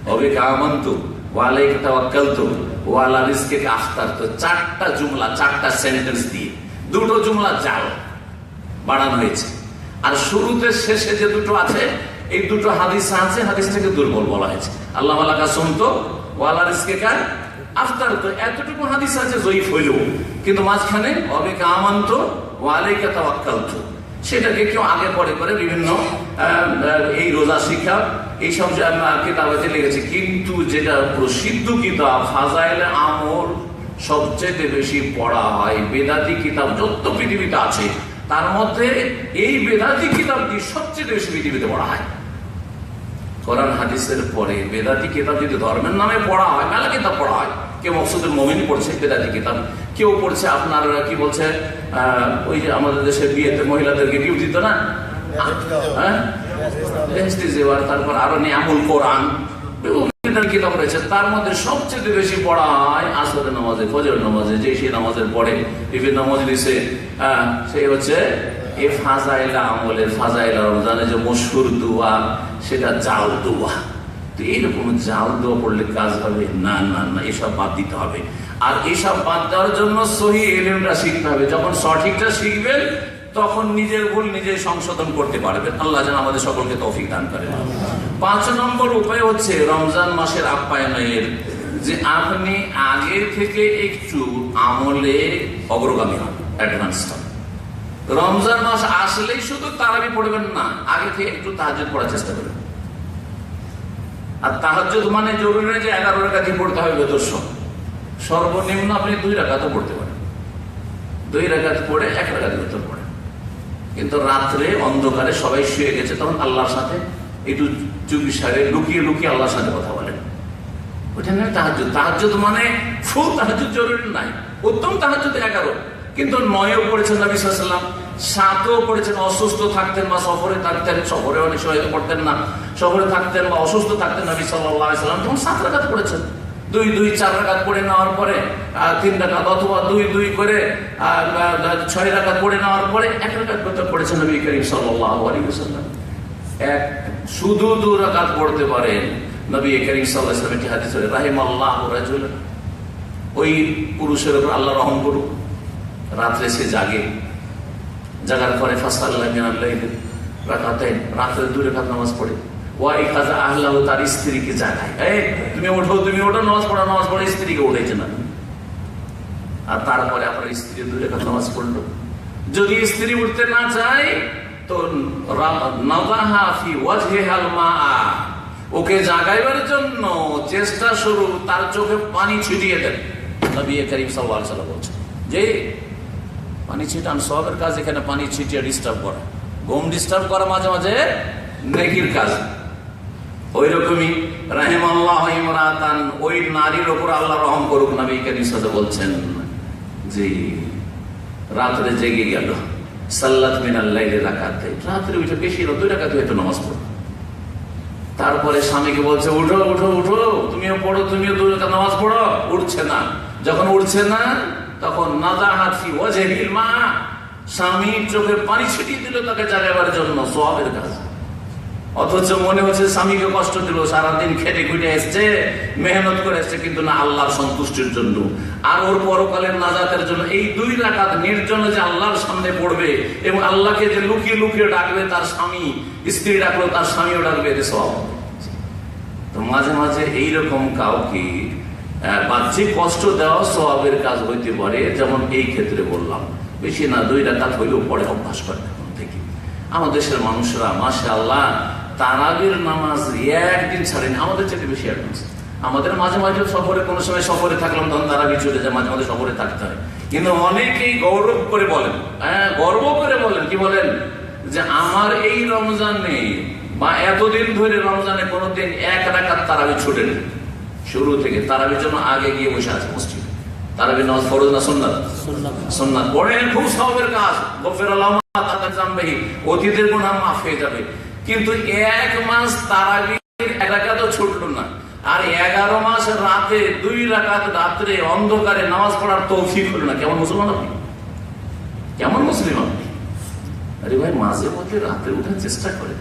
ওয়া বিকা আমানতু ওয়া আলাইকা তাওয়াক্কালতু ওয়া আলা রিজকিকা আফতারতু। চারটা জুমলা, চারটা সেন্টেন্স দিয়ে দুটো জুমলা জাল বাড়ানো হয়েছে। আর শুরুতে শেষে যে দুটো আছে, এই দুটো হাদিস আছে, হাদিস থেকে দুর্বল বলা হয়েছে। আল্লাহ লাকা সুমতু ওয়া আলা রিজকিকা আফতারতু, এতটুকু হাদিস আছে জয়ীফ হইলেও, কিন্তু মাঝখানে ওয়া বিকা আমানতু ওয়া আলাইকা তাওয়াক্কালতু, সেটাকে কেউ আগে পরে করে বিভিন্ন এই রোজা শিক্ষা এইসব কিতাবে লেগেছে। কিন্তু যেটা প্রসিদ্ধ কিতাব ফাজাইলে আমল সবচেয়ে বেশি পড়া হয়, বেদাতি কিতাব যত পৃথিবীতে আছে তার মধ্যে এই বেদাতি কিতাবটি সবচেয়ে বেশি পৃথিবীতে পড়া হয়। কোরআন হাদিসের পরে বেদাতি কিতাব যদি ধর্মের নামে পড়া হয়, মেলা কিতাব পড়া হয়। কেউ মকসুদুল মুমিন পড়ছে বেদাতি কিতাব, কেউ পড়ছে আপনার কি বলছে ওই যে আমাদের দেশে বিয়েতে মহিলাদেরকে কেউ দিত না, হ্যাঁ, তারপর আরো নিয়ামুল কোরআন, কিতাব রয়েছে। তার মধ্যে সবচেয়ে বেশি পড়া হয় আসরের নামাজে, ফজরের নামাজে, যে সেই নামাজের পড়ে বিভিন্ন মজলিসে, সেই হচ্ছে এই ফাজাইলা আমলের, ফাজাইলা রমজানের যে মশহুর দোয়া, সেটা জাল দোয়া। তো এইরকম জাল দোয়া পড়লে কাজ হবে না, না না, এসব বাদ দিতে হবে। আর এসব বাদ দেওয়ার জন্য সহিহ ইলমটা শিখতে হবে। যখন সঠিকটা শিখবেন তখন নিজের ভুল নিজে সংশোধন করতে পারবেন। আল্লাহ যেন আমাদের সকলকে তৌফিক দান করেন। 5 নম্বর উপায় হচ্ছে রমজান মাসের আপ্যায়নের, যে আপনি আগে থেকে একটু আমলে অগ্রগামী হন, অ্যাডভান্স হন। রমজান মাস আসলেই শুধু তারাবি পড়বেন না, আগে থেকে একটু তাহাজ্জুদ পড়ার চেষ্টা করবেন। আর তাহাজ্জুদ মানে জরুরি নয় যে 11 রাকাতই পড়তে হবে বেতর, সর্বনিম্ন আপনি 2 রাকাতও পড়তে পারেন। 2 রাকাত পড়ে 1 রাকাত বেতর পড়ে। কিন্তু রাত্রে অন্ধকারে সবাই শুয়ে গেছে, তখন আল্লাহর সাথে একটু চুপি সারে লুকিয়ে লুকিয়ে আল্লাহর সাথে কথা বলেন। ওইটা নয় তাহাজ্জুদ। তাহাজ্জুদ মানে ফুল তাহাজ্জুদ জরুরি নাই, উত্তম তাহাজ্জুদ 11, কিন্তু 9ও পড়েছেন নবী সাল্লাল্লাহু আলাইহি ওয়াসাল্লাম, 7ও পড়েছেন। অসুস্থ থাকতেন বা সফরে থাকতেন, সফরে অনেক সময় পড়তেন না, সফরে থাকতেন বা অসুস্থ থাকতেন নবী সাল্লাল্লাহু আলাইহি ওয়াসাল্লাম, তখন 7 রাকাত পড়েছেন। 2 4 রাকাত পড়ে নেওয়ার পরে 3 রাকাত, অথবা 2 করে 6 রাকাত পড়ে নেওয়ার পরে 1 রাকাত পড়েছেন নবী করিম সাল্লাল্লাহু আলাইহি ওয়াসাল্লাম। শুধু 2 রাকাত পড়তে পারেন নবী করিম সাল্লাল্লাহু আলাইহি ওয়াসাল্লাম। হাদিস রাহিমাল্লাহু রাজুলান, ওই পুরুষের উপর আল্লাহ রহম করুক, রাত্রে সে জাগার পরে ফাসাল্লাহ মিনাল লাইল রাকাতাইন, রাত্রে 2 রাকাত নামাজ পড়ে। ওয়াই কাজা আহলাহু, তার স্ত্রীকে জাগায়, এই তুমি ওঠো নামাজ পড়ে, স্ত্রীকে উঠাইছে না। আর তারপরে আপনার স্ত্রী 2 রাকাত নামাজ পড়লো। যদি স্ত্রী উঠতে না চায় তো নাযাহা ফি ওয়াজহিহাল মা, ওকে জাগাইবার জন্য চেষ্টা শুরু, তার চোখে পানি ছিটিয়ে দেন। নবী করিম সাল্লাল্লাহু আলাইহি ওয়াসাল্লাম বলছেন যে পানি ছিটান সবের কাজ, এখানে পানি ছিটিয়ে ডিস্টার্ব করা, ঘুম ডিস্টার্ব করা মাঝে মাঝে নেকির কাজ। ওই রকমই রাহিমাল্লাহ ইমরাতান, ওই নারীর উপর আল্লাহ রহম করুক, নবী করিম সাল্লাল্লাহু আলাইহি বলছেন যে রাত্রে জেগে গেল, সাল্লাত মিনাল লাইলি রাকাতাইন, রাত্রে উঠে বেশি 2 রাকাত হয়তো নামাজ পড়ো। তারপরে স্বামীকে বলছে উঠো উঠো উঠো, তুমিও পড়ো, তুমিও 2 রাকাত নামাজ পড়ো। উঠছে না। যখন উঠছে না তখন নাযাহাত ফি ওয়াজহিল মা, স্বামীর চোখে পানি ছিটিয়ে দিল তাকে জাগাবার জন্য, সওয়াবের কাজ। অথচ মনে হচ্ছে স্বামীকে কষ্ট দিল, সারাদিন খেটে খুঁটে এসছে, মেহনত করে এসছে, কিন্তু না, আল্লাহর সন্তুষ্টির জন্য আর ওর পরকালের নাজাতের জন্য এই 2 রাকাত নির্জনে যে আল্লাহর সামনে পড়বে এবং আল্লাহকে যে লুকিয়ে লুকিয়ে ডাকবে, তার স্বামী, স্ত্রী ডাকলো তার স্বামীও ডাকবে, এতে সওয়াব। তো মাঝে মাঝে এইরকম কাউকে বাহ্যিক কষ্ট দেওয়া সওয়াবের কাজ হইতে পারে, যেমন এই ক্ষেত্রে বললাম। বেশি না, 2 রাকাত হইলেও পরে অভ্যাস করে এখন থেকে। আমাদের দেশের মানুষরা মাশাআল্লাহ তারাবির নামাজ একদিন ছাড়েনি, আমাদের চেয়ে বেশি অ্যাডভান্স। আমাদের মাঝে মাঝে সফরে, কোনো সময় সফরে থাকলাম তখন তারাবি চলে যায়, মাঝে মাঝে সফরে থাকতে হয়। কিন্তু অনেকেই গৌরব করে বলেন, গর্ব করে বলেন, কি বলেন, যে আমার এই রমজানে বা এতদিন ধরে রমজানে কোনোদিন 1 রাকাত তারাবি ছুটেনি। শুরু থেকে তারাবির জন্য আগে গিয়ে বসে আছে মসজিদে। তারাবি নামাজ ফরজ না সুন্নাত? সুন্নাত। পড়েন, খুব সওয়াবের কাজ, গফিরাল্লাহু মা তাকাদ্দাম বিহি, অতীতের গুনাহ মাফ হয়ে যাবে। কিন্তু 1 মাস তারাবির 1 রাকাতও ছুটলো না, আর 11 মাস রাতে 2 রাকাত রাত্রে অন্ধকারে নামাজ পড়ার তৌফিক হলো না। কেমন মুসলমান আপনি? কেমন মুসলিম আপনি? আরে ভাই, মাঝে মধ্যে রাতে উঠার চেষ্টা করে,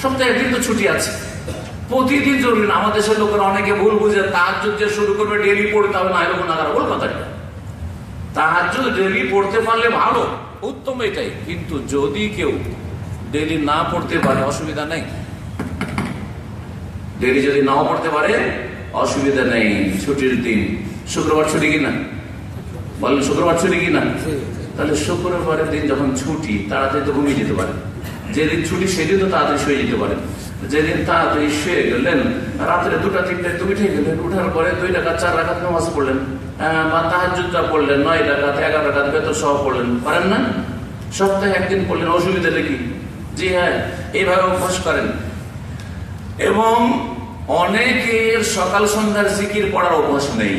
সপ্তাহে একদিন তো ছুটি আছে, প্রতিদিন জরুরি না। আমাদের দেশের লোকেরা অনেকে ভুল বুঝে তাহাজ্জুদ যে শুরু করবে ডেইলি পড়তে হবে না, এরকম না, ভুল কথাটা। তাহাজ্জুদ ডেইলি পড়তে পারলে ভালো, উত্তম, এটাই। কিন্তু যদি কেউ ডেইলি না পড়তে পারে অসুবিধা নেই, ডেইলি যদি নাও পড়তে পারে অসুবিধা নেই। ছুটির দিন শুক্রবার ছুটি কিনা বলেন? শুক্রবার ছুটি কিনা? তাহলে শুক্রবারের দিন যখন ছুটি, তাড়াতাড়ি তো ঘুমিয়ে যেতে পারে। যেদিন ছুটি সেদিন তো তাড়াতাড়ি শুয়ে যেতে পারেন। যেদিন তাড়াতাড়ি শুয়ে গেলেন, রাত্রে 2টা-3টায় তো উঠে গেলেন, উঠার পরে 2 রাকাত 4 রাকাত নামাজ পড়লেন, বা তাহাজ্জুদটা পড়লেন, 9 রাকাত 11 রাকাত বেতর সহ পড়লেন, পারেন না? সপ্তাহে একদিন পড়লেন, অসুবিধা দেখি? জি হ্যাঁ, এইভাবে অভ্যাস করেন। এবং অনেকের সকাল সন্ধ্যার জিকির পড়ার অভ্যাস নেই।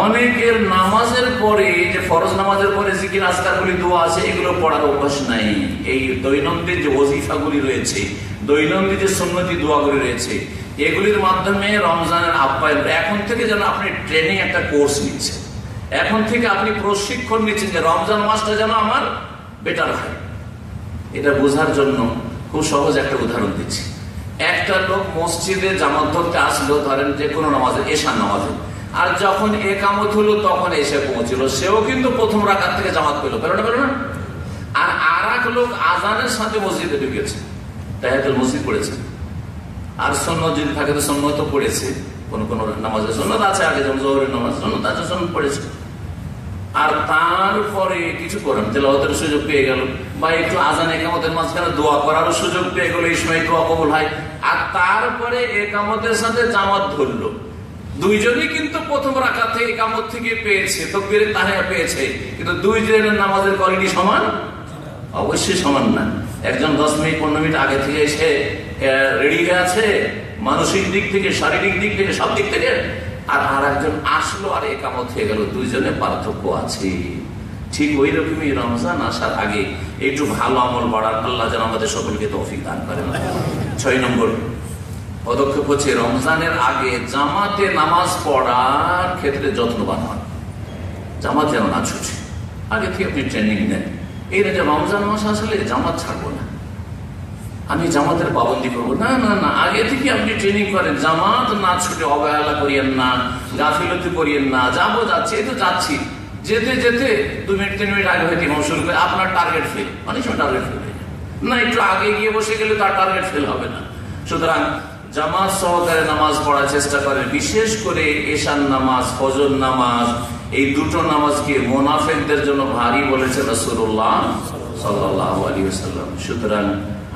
অনেকের নামাজের পরে, যে ফরজ নামাজের পরে জিকির আজকারগুলি দোয়া আছে, এগুলো পড়ার অভ্যাস নাই। এই দৈনন্দিন যে ওজিফাগুলি রয়েছে, দৈনন্দিন যে সুন্নতি দোয়াগুলি রয়েছে, এগুলির মাধ্যমে রমজানের আপ্যায়ন। এখন থেকে যেন আপনি ট্রেনিং একটা কোর্স নিচ্ছেন, এখন থেকে আপনি প্রশিক্ষণ নিচ্ছেন যে রমজান মাসটা যেন আমার বেটার হয়। এটা বোঝার জন্য খুব সহজ একটা উদাহরণ দিচ্ছি। একটা লোক মসজিদে জামাত ধরতে আসলো, ধরেন যে কোনো নামাজে, এশার নামাজে, আর যখন একামত হলো তখন এসে পৌঁছলো, সেও কিন্তু 1ম রাকাত থেকে জামাত পেল না? আর এক লোক আজানের সাথে মসজিদে ঢুকেছে, তাহিয়াতুল মসজিদ পড়েছে, আর সুন্নাত যদি থাকে তো সুন্নাতও পড়েছে, কোন কোন নামাজের সুন্নাত আছে, আগে যেমন জোহরের নামাজ সুন্নাত আছে, সুন্নাত পড়েছে। আর তারপরে কিছু করেন, তেলাওয়াতের সুযোগ পেয়ে গেল, বা একটু আজান একামতের মাঝখানে দোয়া করারও সুযোগ পেয়ে গেল, এই সময় দোয়া কবুল হয়। আর তারপরে একামতের সাথে জামাত ধরলো, দুইজনই কিন্তু 1ম রাকাত থেকে একামত থেকে পেয়েছে, তাকবীরে তাহরিয়া পেয়েছে, কিন্তু দুইজনের নামাজের কোয়ালিটি সমান? অবশ্যই সমান না। একজন 10 মিনিট 15 মিনিট আগে থেকে এসে রেডি হয়ে আছে, মানসিক দিক থেকে, শারীরিক দিক থেকে, সব দিক থেকে, আর একজন আসলো আর একামত হয়ে গেল, দুইজনের পার্থক্য আছে। ঠিক ওই রকমই রমজান আসার আগে একটু ভালো আমল বাড়ার আল্লাহ যেন আমাদের সকলকে তৌফিক দান করেন। 6 নম্বর পদক্ষেপ হচ্ছে রমজানের আগে জামাতে নামাজ পড়ার ক্ষেত্রে যত্নবান হন। জামাত যেন না ছুটে, আগে থেকে আপনি ট্রেনিং নেন। এই যে রমজান মাস আসলে জামাত ছাড়বো না, আমি জামাতের পাবন্দি করবো না, না না, আগে থেকে আপনি ট্রেনিং করেন। জামাত না ছুটে অবহেলা করিয়েন না, গাফিলতি করিয়েন না। যাবো, যাচ্ছি, এই তো যাচ্ছি, যেতে যেতে 2 মিনিট 3 মিনিট আগে হয়তো ইমাম শুরু করে, আপনার টার্গেট ফেল, অনেক সময় টার্গেট ফেল হয়ে যায় না। একটু আগে গিয়ে বসে গেলে তার টার্গেট ফেল হবে না। সুতরাং জামাত সহকারে নামাজ পড়ার চেষ্টা করেন। বিশেষ করে এশার নামাজ, ফজর নামাজ, এই 2টো নামাজকে মুনাফিকদের জন্য ভারী বলেছে রাসূলুল্লাহ সাল্লাল্লাহু আলাইহি ওয়াসাল্লাম। সুতরাং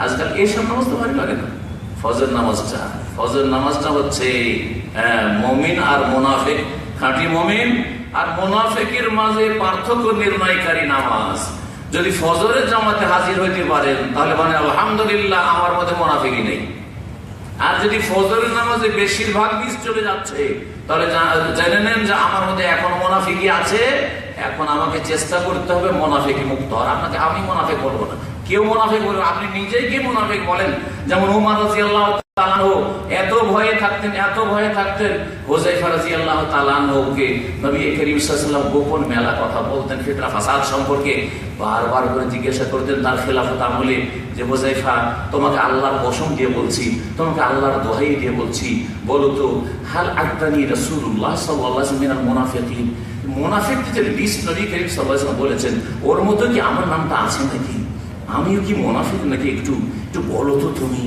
আজকাল এশার নামাজ তো ভারী লাগে না, ফজর নামাজটা হচ্ছে মুমিন আর মুনাফিক, খাঁটি মুমিন আর মুনাফিকের মাঝে পার্থক্য নির্ণয়কারী নামাজ। যদি ফজরের জামাতে হাজির হইতে পারেন তাহলে মানে আলহামদুলিল্লাহ আমার মধ্যে মুনাফিকি নেই। আর যদি ফজরের নামাজে বেশিরভাগ মিস চলে যাচ্ছে তাহলে জেনে নেন যে আমার মধ্যে এখন মুনাফিকি আছে। এখন আমাকে চেষ্টা করতে হবে মুনাফিকি মুক্ত হওয়ার। আপনাকে আমি মুনাফিক বলবো না, কেউ মুনাফিক বলবে, আপনি নিজেই কে মুনাফিক বলেন। যেমন উমর রাদিয়াল্লাহু তাআলা আনহু এত ভয়ে থাকতেন হুযায়ফা রাদিয়াল্লাহু তাআলা আনহুকে নবী করিম সাল্লাল্লাহু আলাইহি ওয়াসাল্লাম গোপন মেলা কথা বলতেন ফিতনা ফাসাদ সম্পর্কে, বারবার করে জিজ্ঞাসা করতেন তার খেলাফত আমলে যে হুযায়ফা তোমাকে আল্লাহর কসম দিয়ে বলছি, তোমাকে আল্লাহর দোহাই দিয়ে বলছি, বলো তো হাল আতানি রাসূলুল্লাহ সাল্লাল্লাহু আলাইহি ওয়াসাল্লাম মিনাল মুনাফিকিন, মুনাফিকদের যে লিস্ট নবী করিম সাল্লাল্লাহু আলাইহি ওয়াসাল্লাম বলেছেন ওর মধ্যে কি আমার নামটা আছে নাকি, আমিও কি মুনাফিক নাকি, একটু বলো তো তুমি।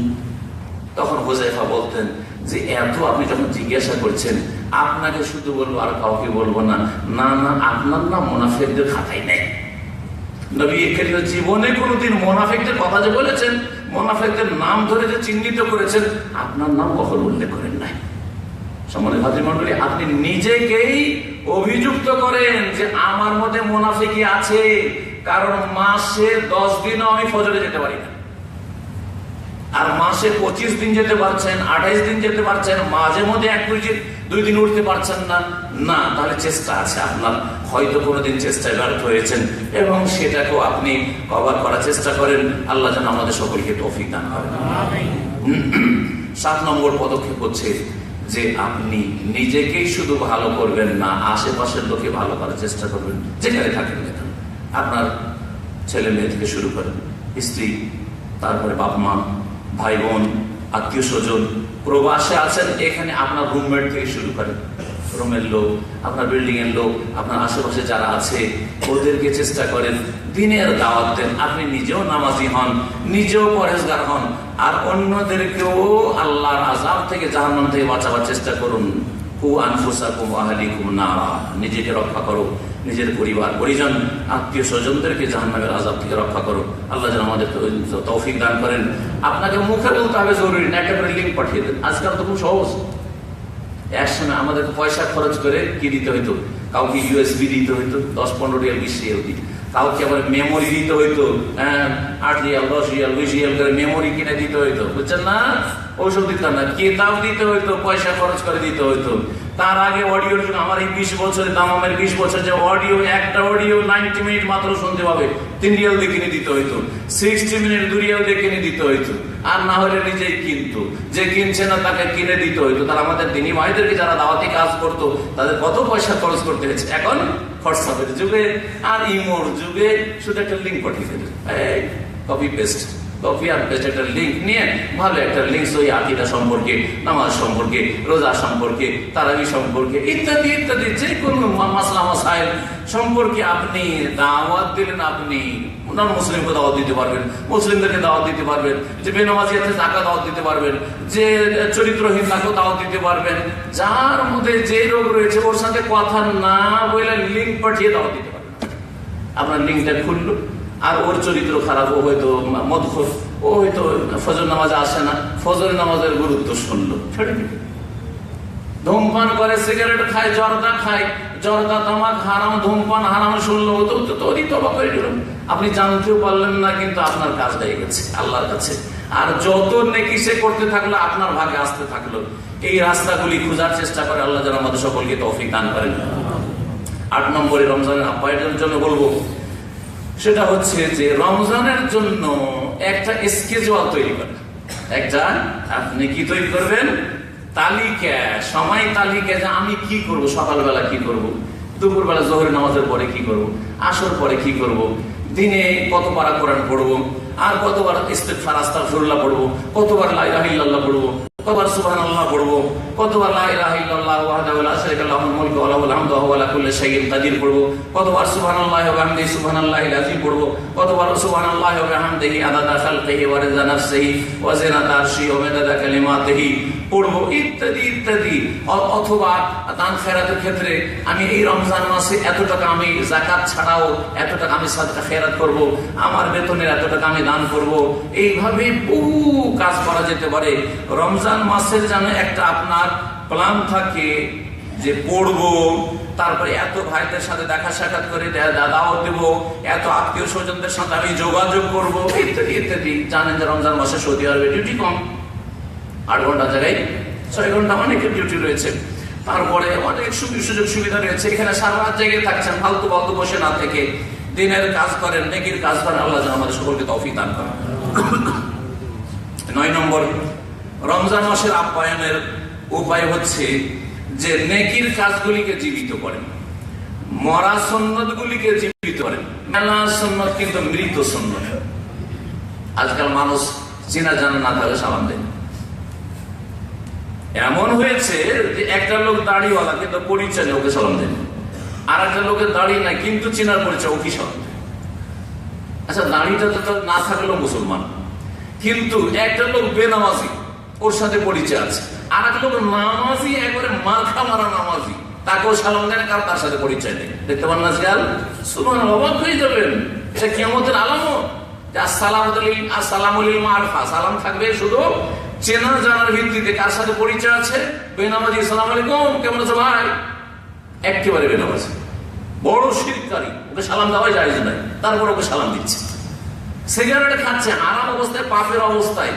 তখন হুযায়ফা বলতেন যে এত আপনি যখন জিজ্ঞাসা করছেন আপনাকে শুধু বলবো আর কাউকে বলবো না, না না আপনার নাম মুনাফিকদের খাতায় নেই। নবী করিম জীবনে কোনোদিন মুনাফিকদের কথা যে বলেছেন, মুনাফিকদের নাম ধরে যে চিহ্নিত করেছেন, আপনার নাম কখনো উল্লেখ করেন নাই। সম্মানিত ভাতৃমণ্ডলী, আপনি নিজেকেই অভিযুক্ত করেন যে আমার মধ্যে মুনাফিকি আছে, কারণ মাসে 10 দিনও আমি ফজরে যেতে পারি না, আর মাসে 25 দিন যেতে পারছেন, 28 দিন যেতে পারছেন, মাঝে মধ্যে 1-2 দিন উঠতে পারছেন না, না তাহলে চেষ্টা আছে আপনার, হয়তো কোনোদিন চেষ্টায় ব্যর্থ হয়েছেন এবং সেটাকেও আপনি কভার করার চেষ্টা করেন। আল্লাহ যেন আমাদের সকলকে তৌফিক দান করেন। 7 নম্বর পদক্ষেপ হচ্ছে যে আপনি নিজেকেই শুধু ভালো করবেন না, আশেপাশের লোকে ভালো করার চেষ্টা করবেন। যেখানে থাকেন না কেন, আপনার ছেলে মেয়ে থেকে শুরু করেন, স্ত্রী, তারপরে বাপ মা, ভাই বোন, আত্মীয় স্বজন, প্রবাসে আছেন এখানে আপনার রুমমেট থেকে শুরু করেন, রুমের লোক, আপনার বিল্ডিং এর লোক, আপনার আশেপাশে যারা আছে ওদেরকে চেষ্টা করেন দিনের দাওয়াত দেন। আপনি নিজেও নামাজি হন, নিজেও পরহেজগার হন, আর অন্যদেরকেও আল্লাহর আযাব থেকে, জাহান্নাম থেকে বাঁচাবার চেষ্টা করুন। কু আনফুসাকুম ওয়া আহলিকুম নারা, নিজেকে রক্ষা করো, নিজের পরিবার পরিজন, আত্মীয় স্বজনদেরকে জাহান্নামের আযাব থেকে রক্ষা করো। আল্লাহ যেন আমাদের তৌফিক দান করেন। আপনাকে মুখে বলতে হবে জরুরি না, একেবারে লিঙ্ক পাঠিয়ে দেন। আজকাল তো খুব সহজ। একসময় আমাদের পয়সা খরচ করে কি দিতে হইতো, কাউকে ইউএসবি দিতে হইতো 10-15 রিয়াল 20 রিয়াল দিতে, কাউকে আবার মেমোরি দিতে হইতো 8 রিয়াল 10 রিয়াল 20 রিয়াল করে মেমোরি কিনে দিতে হইতো, বুঝছেন না? ওসব দিতাম না, কিতাব দিতে হইতো, পয়সা খরচ করে দিতে হইতো। তার আগে অডিওর যুগ, আমার এই 20 বছরের দাম, আমার 20 বছর যে অডিও, একটা অডিও 90 মিনিট মাত্র শুনতে পাবে, 3 রিয়াল দিয়ে কিনে দিতে হইতো, 60 মিনিট 2 রিয়াল দিয়ে কিনে দিতে হইতো, আর না হলে নিজেই কিনতো, যে কিনছে না তাকে কিনে দিতে হইতো। তার আমাদের দিনী ভাইদেরকে যারা দাওয়াতি কাজ করতো তাদের কত পয়সা খরচ করতে হয়েছে। এখন হোয়াটসঅ্যাপের যুগে আর ইমোর যুগে শুধু একটা লিঙ্ক পাঠিয়ে দেবে, কপি পেস্ট, কপি আর পেস্ট একটা লিঙ্ক নিয়ে ভালো একটা লিঙ্ক ওই আকীদা সম্পর্কে, নামাজ সম্পর্কে, রোজা সম্পর্কে, তারাবি সম্পর্কে, ইত্যাদি ইত্যাদি যে কোনো মাসলা মাসাইল সম্পর্কে আপনি দাওয়াত দিলেন। আপনি নন মুসলিমকে দাওয়াত দিতে পারবেন, মুসলিমদেরকে দাওয়াত দিতে পারবেন, যে বেনামাজি আছে তাকে দাওয়াত দিতে পারবেন, যে চরিত্রহীন তাকে দাওয়াত দিতে পারবেন, যার মধ্যে যে রোগ রয়েছে ওর সাথে কথা না বলে লিঙ্ক পাঠিয়ে দাওয়াত দিতে পারবেন। আপনার লিঙ্কটা খুললো, আর ওর চরিত্র খারাপ, ও হয়তো মদখোর, ও হয়তো ফজর নামাজে আসে না, ফজর নামাজের গুরুত্ব শুনলো, ছেড়ে দিবে। ধূমপান করে, সিগারেট খায়, জর্দা খায়, জর্দা তামাক হারাম, ধূমপান হারাম শুনলো, আপনি জানতেও পারলেন না, কিন্তু আপনার কাজ হয়ে গেছে আল্লাহর কাছে। আর যত নেকি সে করতে থাকলো আপনার ভাগে আসতে থাকলো। এই রাস্তাগুলি খোঁজার চেষ্টা করে। আল্লাহ যেন আমাদের সকলকে তৌফিক দান করেন। 8 নম্বরে রমজানের আপ্যায়নের জন্য বলবো, সেটা হচ্ছে যে রমজানের জন্য একটা স্কেজুয়াল তৈরি করেন। একটা আপনি কি তৈরি করবেন, তালিকা, সময় তালিকা, যে আমি কি করব, সকালবেলা কি করব, দুপুরবেলা জোহরের নামাজের পরে কি করব, আসর পরে কি করব, দিনে কত পারা কোরআন পড়বো, আর কতবার ইস্তিগফার আস্তাগফিরুল্লাহ পড়বো, কতবার লা ইলাহা ইল্লাল্লাহ পড়বো, কতবার সুবহানাল্লাহ পড়বো, কতবার লা ইলাহা ইল্লাল্লাহ ওয়াহদাহু লা শারীকা লাহুল মুলকু ওয়া লাহুল হামদু ওয়া হুয়া আলা কুল্লি শাইইন কাদির পড়বো, কতবার সুবহানাল্লাহি ওয়া বিহামদিহি সুবহানাল্লাহিল আযীম পড়বো, কতবার সুবহানাল্লাহি ওয়া বিহামদিহি আদাদা খালকিহি ওয়া রিজা নাফসিহি ওয়া জিনাতা আরশিহি ওয়া মিদাদা কালিমাতিহি পড়বো, ইত্যাদি ইত্যাদি। অথবা দান খেরাতের ক্ষেত্রে আমি এই রমজান মাসে এত টাকা আমি যাকাত ছাড়াও এত টাকা আমি সাদকা খেরাত করব, আমার বেতনের এত টাকা আমি দান করব। এইভাবে বহু কাজ করা যেতে পারে। রমজান মাসের যেন একটা আপনার প্ল্যান থাকে যে পড়বো, তারপরে এত ভাইদের সাথে দেখা সাক্ষাৎ করে দাওয়াত দেব, এত আত্মীয় স্বজনদের সাথে আমি যোগাযোগ করবো, ইত্যাদি ইত্যাদি। জানেন যে রমজান মাসে সৌদি আরবে ডিউটি কম, 8 ঘন্টা জায়গায় 6 ঘন্টা অনেকের ডিউটি রয়েছে। তারপরে অনেক সুযোগ সুবিধা রয়েছে। এখানে সারা রাত জেগে থাকছেন, ফালতু ফালতু বসে না থেকে দিনের কাজ করেন, নেকির কাজ করেন। আল্লাহ যেন আমাদের সকলকে তৌফিক দান করেন। 9 নম্বর, রমজান মাসের আপ্যায়নের উপায় হচ্ছে যে নেকির কাজগুলিকে জীবিত করেন, মরা সুন্নত গুলিকে জীবিত করেন। মেলা সুন্নত কিন্তু মৃত সুন্নত। আজকাল মানুষ চেনা জানা না থাকলে সালাম দেয়। এমন হয়েছে যে একটা লোক দাড়িওয়ালা কিন্তু পরিচয় নেই, ওকে সালাম দেন। আর একটা লোকের দাড়ি নাই কিন্তু চেনার পরিচয়, ওকে সালাম দেন। আচ্ছা, দাড়িটা তো না থাকলেও মুসলমান, কিন্তু একটা লোক বেনামাজি, ওর সাথে পরিচয় আছে। আর একটা লোক নামাজি, একবারে মাথা মারা নামাজি, তাকেও সালাম দেন, কারণ তার সাথে পরিচয় নেই। দেখতে পান না আজকাল? সুবহানাল্লাহ, অবাক হয়ে যাবেন। এটা কিয়ামতের আলামত। আসসালামুল মারফা, সালাম থাকবে শুধু চেনা জানার ভিত্তিতে। কার সাথে পরিচয় আছে? বেনামাজি, আসসালামু আলাইকুম, কেমন আছো ভাই? একেবারে বেনামাজি, বড় শিরকারী, ওকে সালাম দেওয়া যায় নাই, তারপর ওকে সালাম দিচ্ছে। সিগারেট খাচ্ছে হারাম অবস্থায়, পাপের অবস্থায়,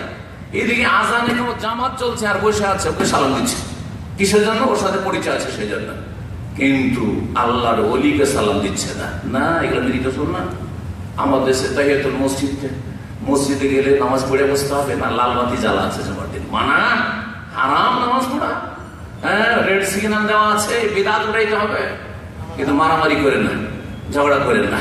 এদিকে আজানে জামাত চলছে আর বসে আছে, ওকে সালাম দিচ্ছে। কিসের জন্য? ওর সাথে পরিচয় আছে সেই জন্য। কিন্তু আল্লাহর ওলিকে সালাম দিচ্ছে না। না, এগুলো মৃত সুন্নাত। আমার দেশে তাহিয়াতুল মসজিদে গেলে নামাজ পড়ে বসতে হবে না, লাল বাতি জ্বালা আছে জমার দিন, মানা হারাম নামাজ পড়া। হ্যাঁ, রেড সিগন্যাল দেওয়া আছে, বিদাত উঠাইতে হবে। কিন্তু মারামারি করেন না, ঝগড়া করেন না,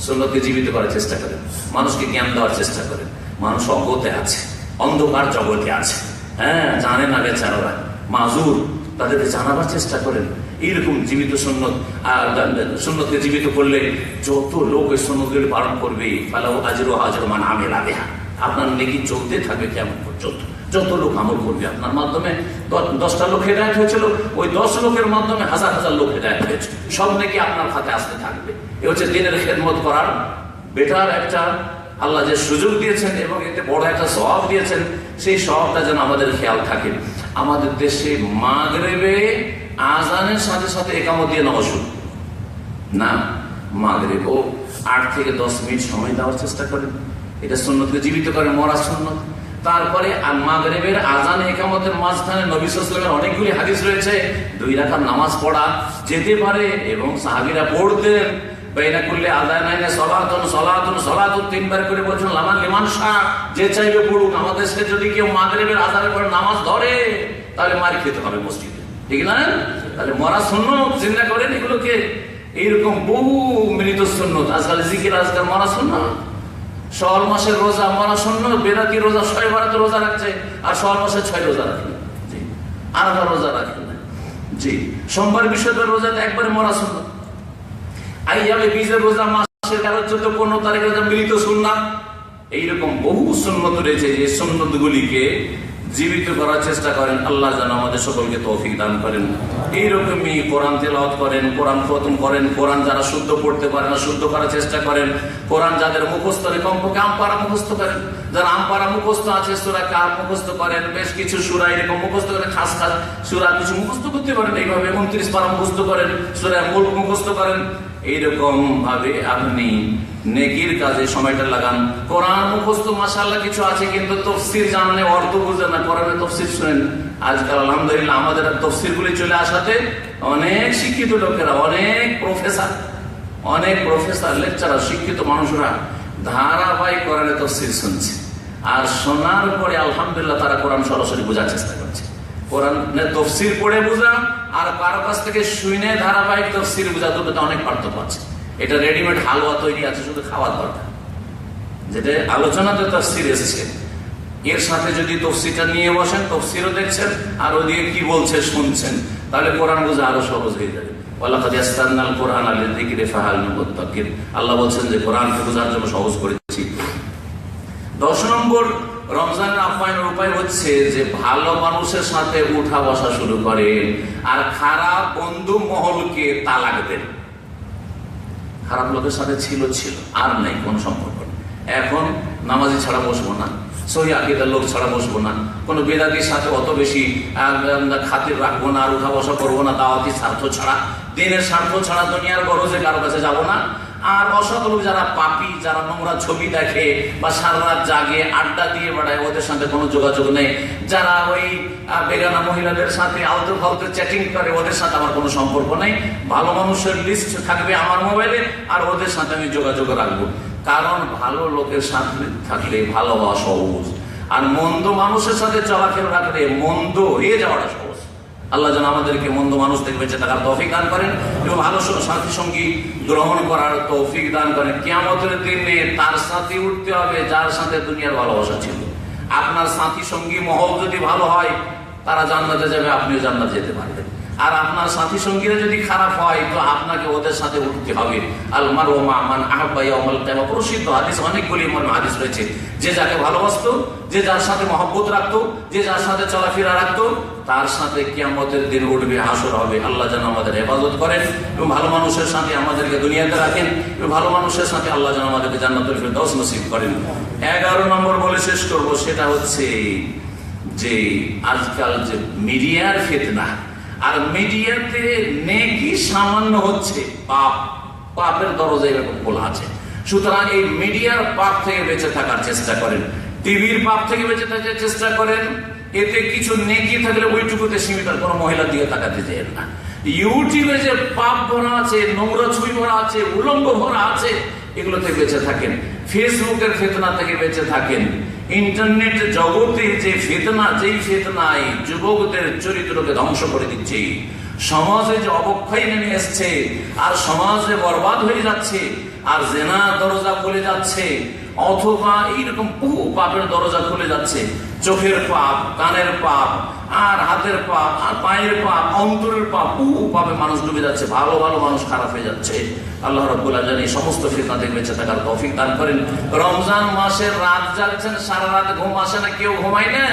সুন্নতকে জীবিত করার চেষ্টা করেন, মানুষকে জ্ঞান দেওয়ার চেষ্টা করেন। মানুষ অজ্ঞতে আছে, অন্ধকার জগতে আছে। হ্যাঁ, জানে না বেচারারা, মাজুর, তাদেরকে জানাবার চেষ্টা করেন। এইরকম জীবিত সুন্নত, সুন্নতকে জীবিত করলে যত লোক ওই সুন্নতগুলি পালন করবে, ফালাউ আজরু আজরু মান আমিলা বিহা, আপনার নেকি চলতে থাকবে কেমন পর্যন্ত। যত লোক আমল করবে আপনার মাধ্যমে, 10টা লোক হেদায়েত হয়েছিল, ওই 10 লোকের মাধ্যমে হাজার হাজার লোক হেদায়েত হয়েছে। সব নেকি আপনার হাতে আসতে থাকবে। এ হচ্ছে দিনের খেদমত করার বেটার একটা আল্লাহ যে সুযোগ দিয়েছেন, এবং এতে বড় একটা সওয়াব দিয়েছেন। সেই সওয়াবটা যেন আমাদের খেয়াল থাকে। আমাদের দেশে মাগরিবে আজানের সাথে সাথে একামত দিয়ে নামাজ শুরু না, মাগরিবও 8 থেকে 10 মিনিট সময় দেওয়ার চেষ্টা করেন। এটা সুন্নতকে জীবিত করে, মরা সুন্নত। তারপরে মাগরিবের আজান একামতের মাঝখানে নবী সাল্লাল্লাহু আলাইহি ওয়াসাল্লামের অনেকগুলি হাদিস রয়েছে, 2 রাকাত নামাজ পড়া যেতে পারে, এবং সাহাবীরা পড়তেন। বাইনা করলে আদায় নাই না, সলাতুন সলাতুন সলাতুন 3 বার করে বলছেন, লামান লিমান শাহ, যে চাইবে পড়ুক। আমাদের দেশে যদি কেউ মাগরিবের আজানের পরে নামাজ ধরে, তাহলে মারি খেতে হবে মসজিদে, ঠিক না? তাহলে মরা সুন্নত চিন্তা করেন এগুলোকে। এইরকম বহু মৃত সুন্নত, আজকাল জিকির আজকাল মরা সুন্নত। শাওয়াল মাসের রোজা মরা সুন্নত, বেরাতি রোজা 6 বারাতে রোজা রাখছে, আর শাওয়াল মাসে 6 রোজা রাখে, জি, আরাফা রোজা রাখে না, জি, সোমবার বৃহস্পতিবার রোজাটা একবারে মরা সুন্নত। আইয়ামে বীজের রোজা মাসের 13, 14, 15 তারিখে রোজা মৃত সুন্নাত। এইরকম বহু সুন্নত রয়েছে, যে সুন্নত গুলিকে জীবিত করার চেষ্টা করেন। আল্লাহ যেন আমাদের সকলকে তৌফিক দান করেন। এইরকমই কোরআন তেলাওয়াত করেন, কোরআন খতম করেন। কোরআন যারা শুদ্ধ পড়তে পারে না, শুদ্ধ করার চেষ্টা করেন। কোরআন যাদের মুখস্থ নেই, কমপক্ষে আমপারা মুখস্থ করেন। যারা আমপারা মুখস্থ আছে, সূরা কাহফ মুখস্থ করেন। বেশ কিছু সূরা এরকম মুখস্থ করেন, খাস খাস সূরা কিছু মুখস্থ করতে পারেন। এইভাবে 29 পারা মুখস্থ করেন, সূরা মুলক মুখস্থ করেন। এইরকম ভাবে আপনি নেকির কাজে সময়টা লাগান। কোরআন মুখস্থ মাশাআল্লাহ কিছু আছে, কিন্তু তাফসীর জানলে অর্থ বুঝে না, কোরআনের তাফসীর শুনেন। আজকাল আলহামদুলিল্লাহ আমাদের তাফসীর গুলি চলে আসাতে অনেক শিক্ষিত লোকেরা, অনেক প্রফেসর লেকচারার, শিক্ষিত মানুষরা ধারাবাহিক কোরআনের তাফসীর শুনছে। আর শোনার পরে আলহামদুলিল্লাহ তারা কোরআন সরাসরি বোঝার চেষ্টা করছে। কোরআনের তাফসীর পড়ে বোঝা আর কারো কাছ থেকে শুনে ধারাবাহিক তাফসীর বোঝা, দুটোতে অনেক পার্থক্য আছে। এটা রেডিমেড হালুয়া তৈরি আছে, শুধু খাওয়ার দরকার। যেটা আলোচনাতে তাফসীর এসেছে, এর সাথে যদি তাফসীরটা নিয়ে বসেন, তাফসীরও দেখছেন আর ওদিকে কি বলছে শুনছেন, তাহলে কোরআন বোঝা আরো সহজ হয়ে যাবে। ওয়ালাকাদ ইয়াসসারনাল কুরআনা লিযিকরি ফাহাল মিন মুদ্দাক্কির। আল্লাহ বলছেন যে কোরআনকে বোঝার জন্য সহজ করেছি। 10 নম্বর রমজানের আপ্যায়নের উপায় হচ্ছে যে ভালো মানুষের সাথে উঠা বসা শুরু করেন, আর খারাপ বন্ধু মহলকে তালাক দেন। খারাপ লোকের সাথে ছিল আর নেই কোন সম্পর্ক। এখন নামাজি ছাড়া বসবো না, সহি আকীদার লোক ছাড়া বসবো না, কোনো বেদাতির সাথে অত বেশি খাতির রাখবো না, আর উঠা বসা করবো না, দাওয়াতি স্বার্থ ছাড়া। দিনের স্বার্থ ছাড়া দুনিয়ার গরজে কারো কাছে যাব না। আর অসৎ লোক যারা পাপী, যারা নোংরা ছবি দেখে বা সারা রাত জাগে আড্ডা দিয়ে বেড়ায়, ওদের সাথে কোনো যোগাযোগ নেই। যারা ওই বেগানা মহিলাদের সাথে আলতু ফালতু চ্যাটিং করে, ওদের সাথে আমার কোনো সম্পর্ক নেই। ভালো মানুষের লিস্ট থাকবে আমার মোবাইলে, আর ওদের সাথে আমি যোগাযোগ রাখবো। কারণ ভালো লোকের সাথে থাকলে ভালো হওয়া সহজ, আর মন্দ মানুষের সাথে চলাফেরা রাখলে মন্দ হয়ে যাওয়াটা সহজ। আল্লাহ যেন আমাদেরকে মন্দ মানুষ থেকে বেঁচে থাকার তৌফিক দান করেন এবং ভালো সাথী সঙ্গী গ্রহণ করার তৌফিক দান করেন। কিয়ামতের দিনে তার সাথে উঠতে হবে যার সাথে দুনিয়ার ভালোবাসা ছিল। আপনার সাথী সঙ্গী মহল যদি ভালো হয়, তারা জান্নাতে যাবে, আপনিও জান্নাতে যেতে পারবেন। আর আপনার সাথী সঙ্গীরা যদি খারাপ হয়, তো আপনাকে ওদের সাথে উঠতে হবে। আল মারউ মা মান আহাব্বা ইয়াউমাল কিয়ামা, প্রসিদ্ধ হাদিস, অনেকগুলি হাদিস রয়েছে। যে যাকে ভালোবাসতো, যে যার সাথে মহব্বত রাখতো, যে যার সাথে চলাফেরা রাখতো, তার সাথে কিয়ামতের দিন উঠবে, হাসর হবে। আল্লাহ যেন আমাদের হেফাজত করেন এবং ভালো মানুষের সাথে আমাদেরকে দুনিয়াতে রাখেন এবং ভালো মানুষের সাথে আল্লাহ যেন আমাদেরকে জান্নাতুল ফিরদাউস নসিব করেন। 11 নম্বর বলে শেষ করব, সেটা হচ্ছে যে আজকাল যে মিডিয়ার ফিতনা, আর মিডিয়াতে নেকি সামান্য হচ্ছে, পাপের দরজা এরকম খোলা আছে। সুতরাং এই মিডিয়ার পাপ থেকে বেঁচে থাকার চেষ্টা করেন, টিভির পাপ থেকে বেঁচে থাকার চেষ্টা করেন। এতে কিছু নেকি থাকলে ওইটুকুতে সীমিত, কোনো মহিলার দিকে তাকাতে চান না। ইউটিউবে যে পাপ ভরা আছে, নোংরা ছবি ভরা আছে, উলঙ্গ ভরা আছে, এগুলো থেকে বেঁচে থাকেন। ফেসবুকের ফিতনা থেকে বেঁচে থাকেন। ইন্টারনেট জগতে যে ফিতনা, যেই ফিতনায় যুবকদের চরিত্রকে ধ্বংস করে দিচ্ছে, সমাজে যে অবক্ষয় নেমে এসছে, আর সমাজে বরবাদ হয়ে যাচ্ছে, আর জেনা দরজা খুলে যাচ্ছে, অথবা এইরকম বহু পাপের দরজা খুলে যাচ্ছে। চোখের পাপ, কানের পাপ, আর হাতের পাপ, আর পায়ের পাপ, অন্তরের পাপ, বহু পাপে মানুষ ডুবে যাচ্ছে, ভালো ভালো মানুষ খারাপ হয়ে যাচ্ছে। আল্লাহ রাব্বুল আলামিন এই সমস্ত ফিতনা থেকে বেঁচে থাকার তৌফিক দান করেন। রমজান মাসের রাত জাগছেন, সারা রাত ঘুম আসে না, কেউ ঘুমায় না,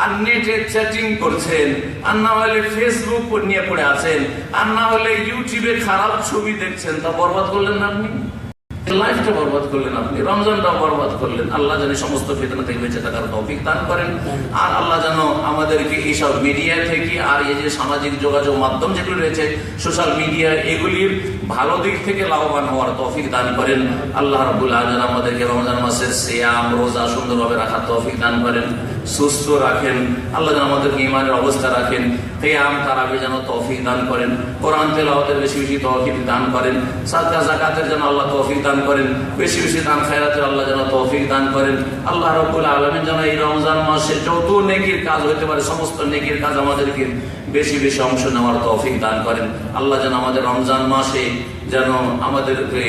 আর নেটে চ্যাটিং করছেন, আর না হলে ফেসবুক নিয়ে পড়ে আছেন, আর না হলে ইউটিউবে খারাপ ছবি দেখছেন। তা বরবাদ করলেন না আপনি, লাইফটা বরবাদ করলেন, আপনি রমজানটা বরবাদ করলেন। আল্লাহ যেন সমস্ত ফিতনা থেকে বেঁচে থাকার তৌফিক দান করেন। আর আল্লাহ যেন আমাদেরকে এইসব মিডিয়া থেকে, আর এই যে সামাজিক যোগাযোগ মাধ্যম যেগুলো রয়েছে, সোশ্যাল মিডিয়া, এগুলির ভালো দিক থেকে লাভবান হওয়ার তৌফিক দান করেন। আল্লাহ রাব্বুল আলামিন আমাদেরকে রমজান মাসের সিয়াম, রোজা সুন্দরভাবে রাখার তৌফিক দান করেন, সুস্থ রাখেন। আল্লাহ যেন আমাদেরকে ঈমানের অবস্থা রাখেন, কিয়াম তারাবি যেন তৌফিক দান করেন, কোরআন তেলাওয়াতের বেশি বেশি তৌফিক দান করেন, সাদকা যাকাতের যেন আল্লাহ তৌফিক দান করেন, বেশি বেশি দান খায়রাতের আল্লাহ যেন তৌফিক দান করেন। আল্লাহ রাব্বুল আলামিন যেন এই রমজান মাসে যত নেকির কাজ হইতে পারে, সমস্ত নেকির কাজ আমাদেরকে বেশি বেশি অংশ নেওয়ার তৌফিক দান করেন। আল্লাহ যেন আমাদের রমজান মাসে যেন আমাদেরকে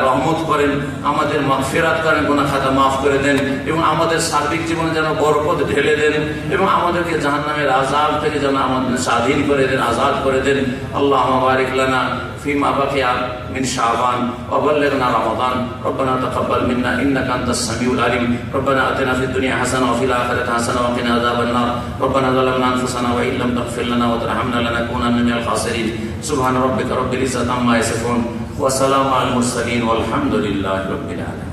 রহমত করেন, আমাদের মাগফিরাত করেন, গুনাহ খাতা মাফ করে দেন, এবং আমাদের সার্বিক জীবনে যেন বরকত ঢেলে দেন, এবং আমাদেরকে জাহান্নামের আযাব থেকে যেন আমাদের স্বাধীন করে দেন, আজাদ করে দেন। আল্লাহুম্মা বারিক লানা ফিমা বাকিয়া মিন শাবান ওয়া বাল্লিগনা রমাদান। রব্বানা তাকাব্বাল মিন্না ইন্নাকা আনতাস সামিউল আলিম। রব্বানা আতিনা ফিদ দুনিয়া হাসানা ওয়া ফিল আখিরাতি হাসানা ওয়া কিনা আযাবান নার। রব্বানা যালামনা আনফুসানা ওয়া ইল্লাম তাগফির লানা ওয়া তারহামনা লানাকুনান্না মিনাল খাসিরিন। সুবহানা রাব্বিকা রাব্বিল ইজ্জাতি আম্মা ইয়াসিফুন ওয়া সালামুন আলাল মুরসালিন ওয়ালহামদুলিল্লাহি রাব্বিল আলামিন।